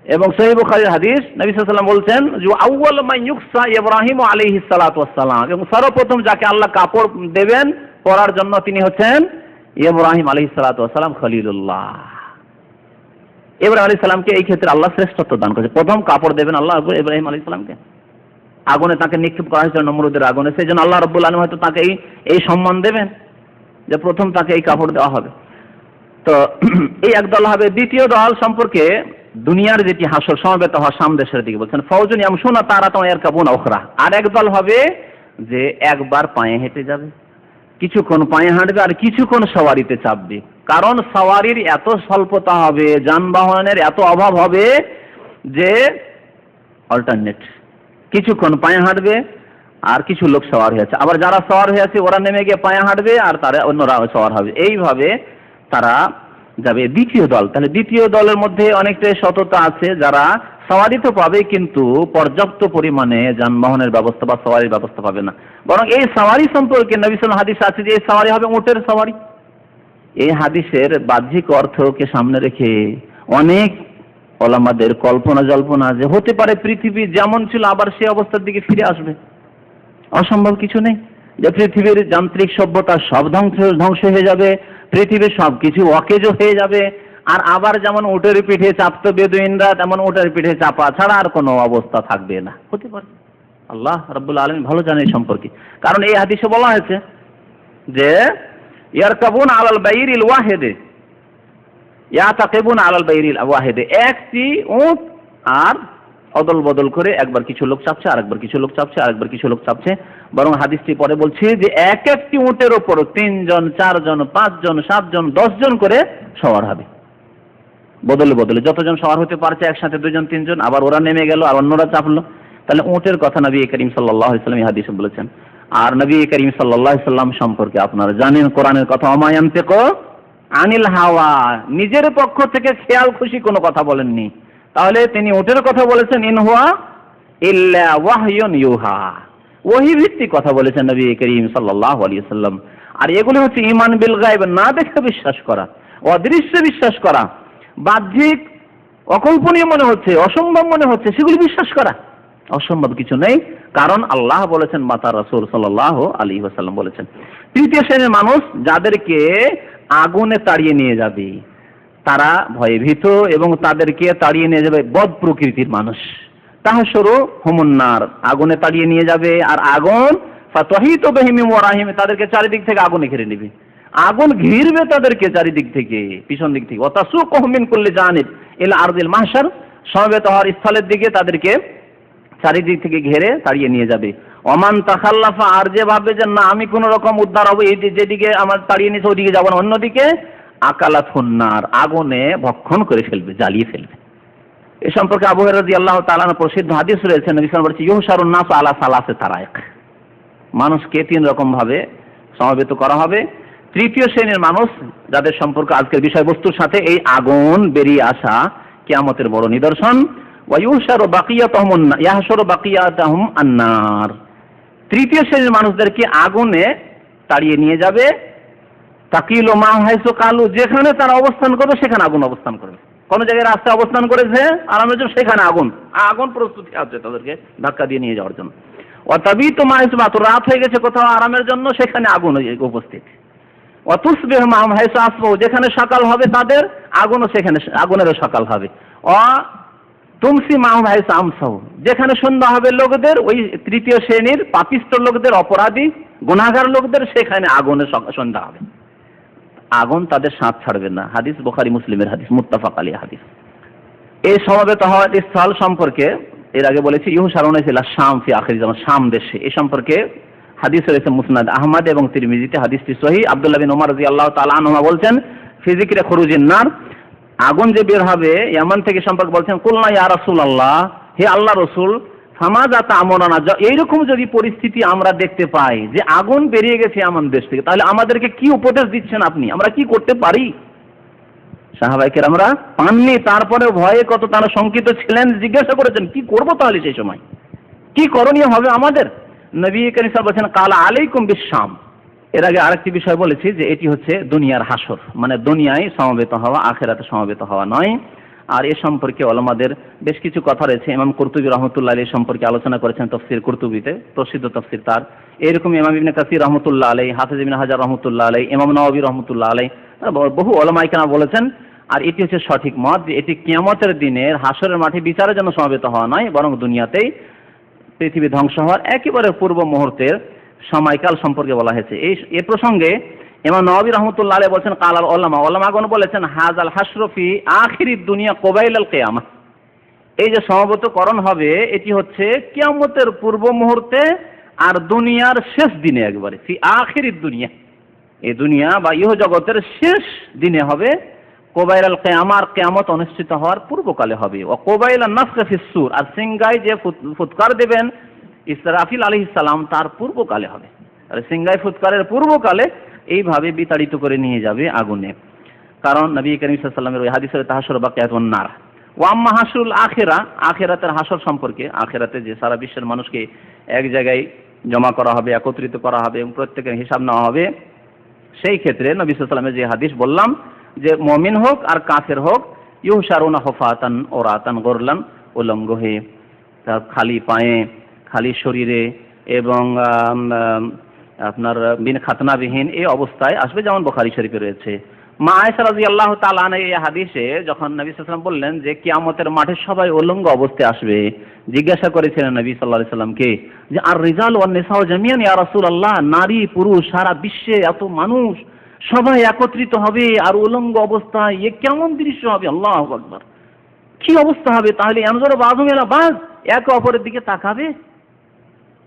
S1: এবং সহিহ বুখারীর হাদিস, নবী সাল্লাল্লাহু আলাইহি ওয়াসাল্লাম বলছেন যে আউয়াল মা ইউকসা ইব্রাহিম আলাইহিস সালাতু ওয়াস সালাম, এবং সর্বপ্রথম যাকে আল্লাহ কাপড় দেবেন পরার জন্য তিনি হচ্ছেন ইব্রাহিম আলাইহিস সালাতু ওয়াস সালাম খলিলুল্লাহ। ইব্রাহিম আলাইহিস সালামকে এই ক্ষেত্রে আল্লাহ শ্রেষ্ঠত্ব দান করেছে। প্রথম কাপড় দেবেন আল্লাহ ইব্রাহিম আলাইহিস সালামকে। আগুনে তাকে নিক্ষেপ করা হয়েছিল, নমরুদের আগুনে, সেই জন্য আল্লাহ রাব্বুল আলামিন হয়তো তাকে এই সম্মান দেবেন যে প্রথম তাকে এই কাপড় দেওয়া হবে। তো এই একদল হবে। দ্বিতীয় দল সম্পর্কে দুনিয়ার যেটি হাসর সমবেত হওয়া সামদেশের দিকে বলছেন ফাওজুন ইয়ামশুনা তারাতান ইয়ারকাবুনা উখরা, আর একদল হবে যে একবার পায়ে হেঁটে যাবে, কিছুক্ষণ পায়ে হাঁটবে, আর কিছুক্ষণ সওয়ারিতে চাপবে। কারণ সওয়ারির এত স্বল্পতা হবে, যানবাহনের এত অভাব হবে যে অল্টারনেট, কিছুক্ষণ পায়ে হাঁটবে আর কিছু লোক সওয়ার হয়ে আছে, আবার যারা সওয়ার হয়ে আছে ওরা নেমে গিয়ে পায়ে হাঁটবে আর তারা অন্যরা সওয়ার হবে। এইভাবে তারা যাবে। দ্বিতীয় দল, তাহলে দ্বিতীয় দলের মধ্যে অনেকটাই সততা আছে, যারা সওয়ারি তো পাবে কিন্তু পর্যাপ্ত পরিমাণে যানবাহনের ব্যবস্থা বা সওয়ারির ব্যবস্থা পাবে না। বরং এই সওয়ারি সম্পর্কে নবী সাল্লাল্লাহু আলাইহি ওয়াসাল্লাম হাদিস আছে যে এই সওয়ারি হবে উটের সওয়ারি। এই হাদিসের বাহ্যিক অর্থকে সামনে রেখে অনেক ওলামাদের কল্পনা জল্পনা যে হতে পারে পৃথিবী যেমন ছিল আবার সেই অবস্থার দিকে ফিরে আসবে। অসম্ভব কিছু নেই যে পৃথিবীর যান্ত্রিক সভ্যতা সব ধ্বংস হয়ে যাবে, পৃথিবীর সবকিছু অকেজ হয়ে যাবে, আর আবার যেমন উটের পিঠে চাপতো বেদুইনরা তেমন উটের পিঠে চাপা ছাড়া আর কোনো অবস্থা থাকবে না। হতে পারে, আল্লাহ রাব্বুল আলামিন ভালো জানে এই সম্পর্কে। কারণ এই হাদিসে বলা হয়েছে যে ইয়ারকাবুন আলাল বাইরিল ওয়াহিদে ইয়াতাকিবুন আলাল বাইরিল ওয়াহিদে, একটি উট আর অদল বদল করে একবার কিছু লোক চাপছে, আরেকবার কিছু লোক চাপছে, আরেকবার কিছু লোক চাপছে। বরং হাদিসটি পরে বলছে যে এক একটি উটের ওপর 3 জন, 4 জন, 5 জন, 7 জন, 10 জন করে সওয়ার হবে, বদলে বদলে যতজন সওয়ার হতে পারছে একসাথে 2 জন 3 জন, আবার ওরা নেমে গেল আর অন্যরা চাপলো। তাহলে উটের কথা নবী করিম সাল্লাল্লাহু আলাইহি ওয়াসাল্লাম এই হাদিসে বলেছেন। আর নবী করিম সাল্লাল্লাহু আলাইহি ওয়াসাল্লাম সম্পর্কে আপনারা জানেন কোরআনের কথা, ওমা ইয়ানতিকু আনিল হাওয়া, নিজের পক্ষ থেকে খেয়াল খুশি কোনো কথা বলেননি। তাহলে তিনি উটের কথা বলেছেন ইন হুয়া ইল্লা ওয়াহয়ুন ইউহা, ওহী ভিত্তিক কথা বলেছেন নবী করিম সাল্লাল্লাহু আলাইহি ওয়াসাল্লাম। আর এগুলো হচ্ছে ঈমান বিল গায়ব, না দেখে বিশ্বাস করা, অদৃশ্যে বিশ্বাস করা, বাহ্যিক অকল্পনীয় মনে হচ্ছে, অসম্ভব মনে হচ্ছে, সেগুলি বিশ্বাস করা। অসম্ভব কিছু নেই, কারণ আল্লাহ বলেছেন, মাতা রাসূল সাল্লাল্লাহু আলাইহি ওয়াসাল্লাম বলেছেন। তৃতীয় শ্রেণীর মানুষ যাদেরকে আগুনে তাড়িয়ে নিয়ে যাবে, তারা ভয়ে ভীত এবং তাদেরকে তাড়িয়ে নিয়ে যাবে বদ প্রকৃতির মানুষ। তাহসরু হুমুন্নার, আগুনে তাড়িয়ে নিয়ে যাবে, আর আগুন ফাতহিতু বিহিম ওয়া রাহিম, তাদেরকে চারিদিক থেকে আগুনে ঘিরে নেবে, আগুন ঘিরবে তাদেরকে চারিদিক থেকে, পিছন দিক থেকে। ওয়াতাসুকুহুম মিন কুল্লি জানিব ইলা আরদিল মাহশার, সমবেত হওয়ার স্থলের দিকে তাদেরকে চারিদিক থেকে ঘেরে তাড়িয়ে নিয়ে যাবে। ওমান তাখাল্লাফা, আর যে ভাববে যে না আমি কোন রকম উদ্ধার হবো, এই যেদিকে আমার তাড়িয়ে নিয়েছে ওইদিকে যাবো না, অন্যদিকে, আকালাথুন্নার, আগুনে ভক্ষণ করে ফেলবে, জ্বালিয়ে ফেলবে। এ সম্পর্কে আবু হুরায়রা রাদিয়াল্লাহু তাআলা আনহু প্রসিদ্ধ হাদিস রয়েছে, নবী সাল্লাল্লাহু আলাইহি ওয়াসাল্লাম বলেছেন ইউহশারুন নাসু আলা সালাসি তারাইক, মানুষকে তিন রকম ভাবে সমবেত করা হবে। তৃতীয় শ্রেণীর মানুষ, যাদের সম্পর্ক আজকের বিষয়বস্তুর সাথে এই আগুন বেরিয়ে আসা কিয়ামতের বড় নিদর্শন। ওয়া ইউহশারু বাকিয়াতাহুম আন-নার, তৃতীয় শ্রেণীর মানুষদেরকে আগুনে তাড়িয়ে নিয়ে যাবে। তাকিলু মা হাইসু কালু, যেখানে তারা অবস্থান করবে সেখানে আগুন অবস্থান করবে। কোন জায়গায় রাস্তায় অবস্থান করেছে আরামের জন্য, সেখানে আগুন প্রস্তুতি আছে তাদেরকে ধাক্কা দিয়ে নিয়ে যাওয়ার জন্য। অতাবিতু মা হাইসু বাতু, রাত হয়ে গেছে কোথাও আরামের জন্য, সেখানে আগুন উপস্থিত। অতুসবিহু মা হাইসু আসবাহু, যেখানে সকাল হবে তাদের আগুনও সেখানে, আগুনেরও সকাল হবে। তুমসি মা হাইসু আমসাহু, যেখানে সন্ধ্যা হবে লোকদের, ওই তৃতীয় শ্রেণীর পাপিষ্ঠ লোকদের, অপরাধী গুনাহগার লোকদের, সেখানে আগুনের সন্ধ্যা হবে। আগুন তাদের সাথ ছাড়বে না। হাদিস বুখারী মুসলিমের হাদিস, মুত্তাফাক আলাইহি হাদিস। এই সমবেত হওয়ার স্থল সম্পর্কে এর আগে বলেছি ইউহশারুনা ইলা শাম ফি আখির জামান, শাম দেশে। এই সম্পর্কে হাদিস রয়েছে মুসনাদ আহমদ এবং তিরমিজিতে, হাদিসটি সহিহ। আব্দুল্লাহ বিন ওমর রাদিয়াল্লাহু তাআলা আনহুমা বলছেন ফি যিকরি খুরুজিন নার, আগুন যে বের হবে ইয়ামান থেকে সম্পর্কে বলছেন কুলনা ইয়া রাসূলুল্লাহ, হে আল্লাহ রাসূল, ফামাযা তা'মুরুনা, এইরকম যদি পরিস্থিতি আমরা দেখতে পাই যে আগুন বেরিয়ে গেছে ইয়ামান দেশ থেকে, তাহলে আমাদেরকে কি উপদেশ দিচ্ছেন আপনি, আমরা কি করতে পারি? সাহাবায়ে কেরামরা পাননি, তারপরে ভয়ে কত তারা শঙ্কিত ছিলেন, জিজ্ঞাসা করেছেন কি করব তাহলে সেই সময়, কি করণীয় হবে আমাদের? নবী করিম সাল্লাল্লাহু আলাইহি ওয়াসাল্লাম বলেছেন কালা আলাইকুম বিশ-শাম। এর আগে আরেকটি বিষয় বলেছি যে এটি হচ্ছে দুনিয়ার হাসর, মানে দুনিয়ায় সমবেত হওয়া, আখিরাতে সমবেত হওয়া নয়। আর এ সম্পর্কে ওলামাদের বেশ কিছু কথা রয়েছে। ইমাম কুরতুবী রাহমাতুল্লাহ আলাইহি সম্পর্কে আলোচনা করেছেন তাফসীর কুরতুবীতে, প্রসিদ্ধ তাফসীর তার। এরকম ইমাম ইবনে কাসির রাহমাতুল্লাহ আলাইহি, হাফিজ ইবনে হাজার রাহমাতুল্লাহ আলাইহি, ইমাম নওয়াবী রাহমাতুল্লাহ আলাইহি, বহু ওলামায়ে কেরাম বলেছেন। আর এটি হচ্ছে সঠিক মত যে এটি কিয়ামতের দিনের হাসরের মাঠে বিচারের জন্য সমবেত হওয়া নয়, বরং দুনিয়াতেই পৃথিবী ধ্বংস হওয়ার একেবারে পূর্ব মুহূর্তের সময়কাল সম্পর্কে বলা হয়েছে। এই প্রসঙ্গে ইমাম নওয়াবী রাহমাতুল্লাহ আলাইহি বলেছেন কালাল উলামা, উলামাগণ বলেছেন হাযাল হাসরু ফি আখিরিদ দুনিয়া কুবাইলাল কিয়ামা, এই যে সমবেতকরণ হবে এটি হচ্ছে কিয়ামতের পূর্ব মুহূর্তে আর দুনিয়ার শেষ দিনে, একবারে ফি আখিরিদ দুনিয়া, এই দুনিয়া বা ইহ জগতের শেষ দিনে হবে। কুবাইলাল কিয়ামার, কিয়ামত অনুষ্ঠিত হওয়ার পূর্বকালে হবে। ও কুবাইলান নাফখি ফিস সূর, আর সিংগায় যে ফুৎকার দেবেন ইসরাফিল আলাইহিস সালাম, তার পূর্বকালে হবে। আর সিংগায় ফুৎকারের পূর্বকালে এইভাবে বিতাড়িত করে নিয়ে যাবে আগুনে। কারণ নবী করিম সাল্লাল্লাহু আলাইহি ওয়াসাল্লামের ওই হাদিসে তাহাসুর বাকিয়াতুন নার ওয়া আম্মা হাসরুল আখিরা, আখিরাতের হাসর সম্পর্কে, আখিরাতে যে সারা বিশ্বের মানুষকে এক জায়গায় জমা করা হবে, একত্রিত করা হবে এবং প্রত্যেকের হিসাব নেওয়া হবে, সেই ক্ষেত্রে নবী সাল্লাল্লাহু আলাইহি ওয়াসাল্লামের যে হাদিস বললাম যে মুমিন হোক আর কাফের হোক, ইউহশারুনা হুফাতান ওরাতান গুরলান, উলঙ্গ হয়ে, খালি পায়ে, খালি শরীরে এবং আপনার বিন খাতনাবিহীন এই অবস্থায় আসবে, যেমন বুখারী শরীফে রয়েছে। মা আয়েশা রাদিয়াল্লাহু তাআলা আনহা এই হাদিসে যখন নবী সাল্লাল্লাহু আলাইহি ওয়াসাল্লাম বললেন যে কিয়ামতের মাঠে সবাই উলঙ্গ অবস্থায় আসবে, জিজ্ঞাসা করেছিলেন নবী সাল্লাল্লাহু আলাইহি ওয়াসাল্লামকে যে আর রিজাল ওয়ান নিসাউ জামিয়ান ইয়া রাসূলুল্লাহ, নারী পুরুষ সারা বিশ্বে এত মানুষ সবাই একত্রিত হবে আর উলঙ্গ অবস্থায়, এ কেমন দৃশ্য হবে? আল্লাহু আকবার, কি অবস্থা হবে? তাহলে ইয়ানজুরু বাযুহুম ইলা বায, একে অপরের দিকে তাকাবে।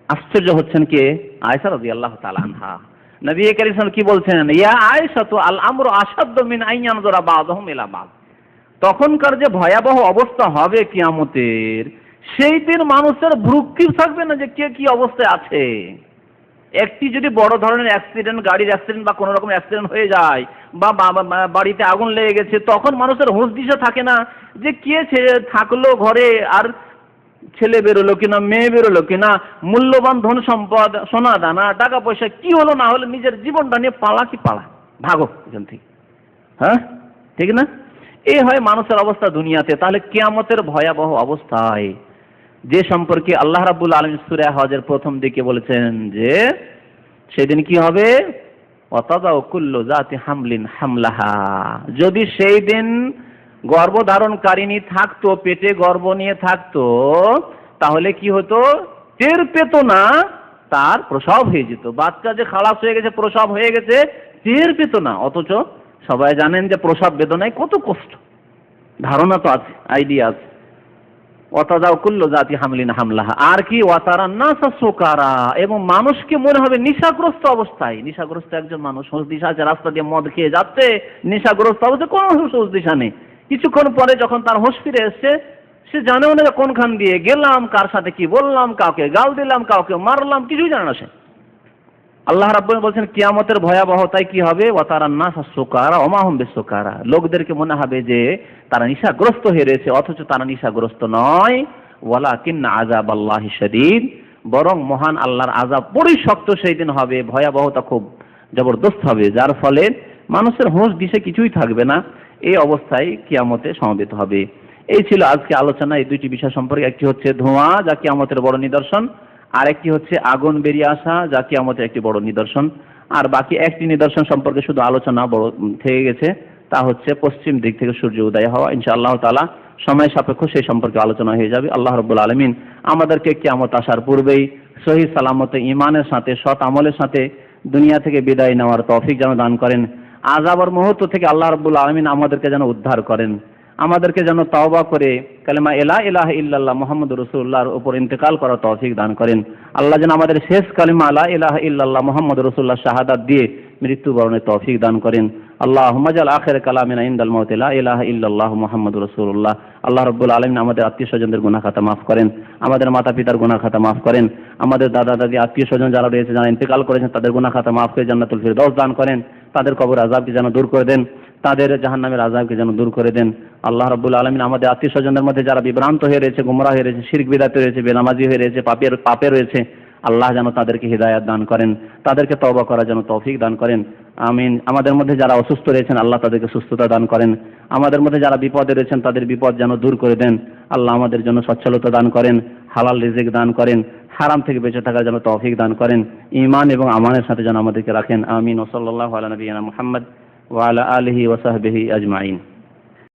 S1: আশ্চর্য হচ্ছেন কে? আয়েশা রাদিয়াল্লাহু তাআলা আনহা। নবী করিম সাল্লাল্লাহু আলাইহি ওয়াসাল্লাম কি বলছেন? ইয়া আয়েশা তু আল আমরু আশাদ্দু মিন আন ইয়ানজুরা বাযুহুম ইলা বায, তখনকার যে ভয়াবহ অবস্থা হবে কিয়ামতের, সেই দিন মানুষের ভ্রুক্ষেপ থাকবে না যে কে কি অবস্থায় আছে। একটি যদি বড় ধরনের অ্যাক্সিডেন্ট, গাড়ির অ্যাক্সিডেন্ট বা কোনো রকম অ্যাক্সিডেন্ট হয়ে যায় বা বাড়িতে আগুন লেগে গেছে, তখন মানুষের হুঁশ দিশা থাকে না যে কে থাকলো ঘরে, আর ছেলে বেরোলো কিনা, মেয়ে বেরোলো কিনা, মূল্যবান ধন সম্পদ, সোনা দানা, টাকা পয়সা কি হলো না হলো, নিজের জীবনটা নিয়ে পালা কি পালা, ভাগো এখান থেকে, হ্যাঁ ঠিক না? এই হয় মানুষের অবস্থা দুনিয়াতে। তাহলে কিয়ামতের ভয়াবহ অবস্থায় যে সম্পর্কে আল্লাহ রাব্বুল আলামিন সূরা হজের প্রথম দিকে বলেছেন যে সেদিন কি হবে, ওয়াতাদাউ কুল্লু যাতি হামলিন হামলাহা, যদি সেই দিন গর্ভধারণকারিণী থাকতো, পেটে গর্ভ নিয়ে থাকতো, তাহলে কি হতো, টের পেত না তার প্রসব হয়ে যেত। বাচ্চা যে খালাস হয়ে গেছে, প্রসব হয়ে গেছে, টের পেত না। অথচ সবাই জানেন যে প্রসব বেদনায় কত কষ্ট, ধারণা তো আছে, আইডিয়া আছে। ওয়াতাদাউ কুল্লু জাতি হামলিন হামলাহা, আর কি ওয়াতারান নাসা সুকারা, এবং মানুষকে মনে হবে নেশাগ্রস্ত অবস্থায়। নেশাগ্রস্ত একজন মানুষ, হুঁশ দিশা আছে, রাস্তা দিয়ে মদ খেয়ে যাচ্ছে, নেশাগ্রস্ত অবস্থায়, কোনো হুঁশ দিশা নেই। কিছুক্ষণ পরে যখন তার হুঁশ ফিরে এসছে, সে জানেও না কোনখান দিয়ে গেলাম, কার সাথে কি বললাম, কাউকে গাল দিলাম, কাউকে মারলাম, কিছুই জানে না সে। আল্লাহ রাব্বুল বলছেন কিয়ামতের ভয়াবহতায় কি হবে, ওয়াতারান নাসা সুকারা ওয়া মা হুম বিসুকারা, লোকদেরকে মনে হবে যে তারা নেশাগ্রস্ত হয়ে রয়েছে, অথচ তারা নেশাগ্রস্ত নয়। ওয়ালাকিন্না আযাবাল্লাহি শাদীদ, বরং মহান আল্লাহর আযাব বড়ই শক্ত সেই দিন হবে, ভয়াবহতা খুব জবরদস্ত হবে, যার ফলে মানুষের হুঁশ দিশে কিছুই থাকবে না। এই অবস্থায় কিয়ামতে সমবেত হবে। এই ছিল আজকে আলোচনা এই দুইটি বিষয় সম্পর্কে। একটি হচ্ছে ধোঁয়া, যা কিয়ামতের বড় নিদর্শন, আর একটি হচ্ছে আগুন বেরিয়ে আসা, যা কিয়ামতের একটি বড় নিদর্শন। আর বাকি একটি নিদর্শন সম্পর্কে শুধু আলোচনা বড় থেকে গেছে, তা হচ্ছে পশ্চিম দিক থেকে সূর্য উদয় হওয়া। ইনশাআল্লাহ তাআলা সময় সাপেক্ষ সেই সম্পর্কে আলোচনা হয়ে যাবে। আল্লাহ রাব্বুল আলামিন আমাদেরকে কিয়ামত আসার পূর্বেই সহি সালামতে ঈমানের সাথে সৎ আমলের সাথে দুনিয়া থেকে বিদায় নেওয়ার তৌফিক যেন দান করেন। আযাবের মুহূর্ত থেকে আল্লাহ রাব্বুল আলামিন আমাদেরকে যেন উদ্ধার করেন, আমাদেরকে যেন তওবা করে কালেমা লা ইলাহা ইল্লাল্লাহ মুহাম্মাদুর রাসূলুল্লাহর উপর ইন্তেকাল করার তৌফিক দান করেন। আল্লাহ যেন আমাদের শেষ কালেমা লা ইলাহা ইল্লাল্লাহ মুহাম্মাদুর রাসূলুল্লাহ শাহাদাত দিয়ে মৃত্যুবরণের তৌফিক দান করেন। আল্লাহুম্মা জাল আখির কালামিনা ইনদাল মাউত লা ইলাহা ইল্লাল্লাহ মুহাম্মাদুর রাসূলুল্লাহ। আল্লাহ রাব্বুল আলামিন আমাদের আত্মীয়-স্বজনদের গুনাহ খাতা মাফ করেন, আমাদের মাতা-পিতার গুনাহ খাতা মাফ করেন, আমাদের দাদা-দাদি আত্মীয়-স্বজন যারা রয়েছে, যারা ইন্তেকাল করেছেন, তাদের গুনাহ খাতা মাফ করে জান্নাতুল ফিরদাউস দান করেন, তাদের কবর আযাবকে যেন দূর করে দেন, তাদের জাহান্নামের আযাবকে যেন দূর করে দেন। আল্লাহ রাব্বুল আলামিন আমাদের আত্মীয়-স্বজনদের মধ্যে যারা বিভ্রান্ত হয়ে রয়েছে, গোমরাহ হয়ে রয়েছে, শিরক বিদআতে রয়েছে, বেনামাজি হয়ে রয়েছে, পাপে রয়েছে, আল্লাহ যেন তাদেরকে হিদায়াত দান করেন, তাদেরকে তওবা করার জন্য তৌফিক দান করেন। আমিন। আমাদের মধ্যে যারা অসুস্থ রয়েছেন, আল্লাহ তাদেরকে সুস্থতা দান করেন। আমাদের মধ্যে যারা বিপদে রয়েছেন, তাদের বিপদ যেন দূর করে দেন। আল্লাহ আমাদের জন্য সচ্ছলতা দান করেন, হালাল রিজিক দান করেন, হারাম থেকে বেঁচে থাকার জন্য তৌফিক দান করেন, ঈমান এবং আমানের সাথে যেন আমাদেরকে রাখেন। আমিন। ওয়া সাল্লাল্লাহু আলা নবিয়িনা মুহাম্মদ ওয়া আলা আলিহি ওয়া সাহবিহি আজমাইন।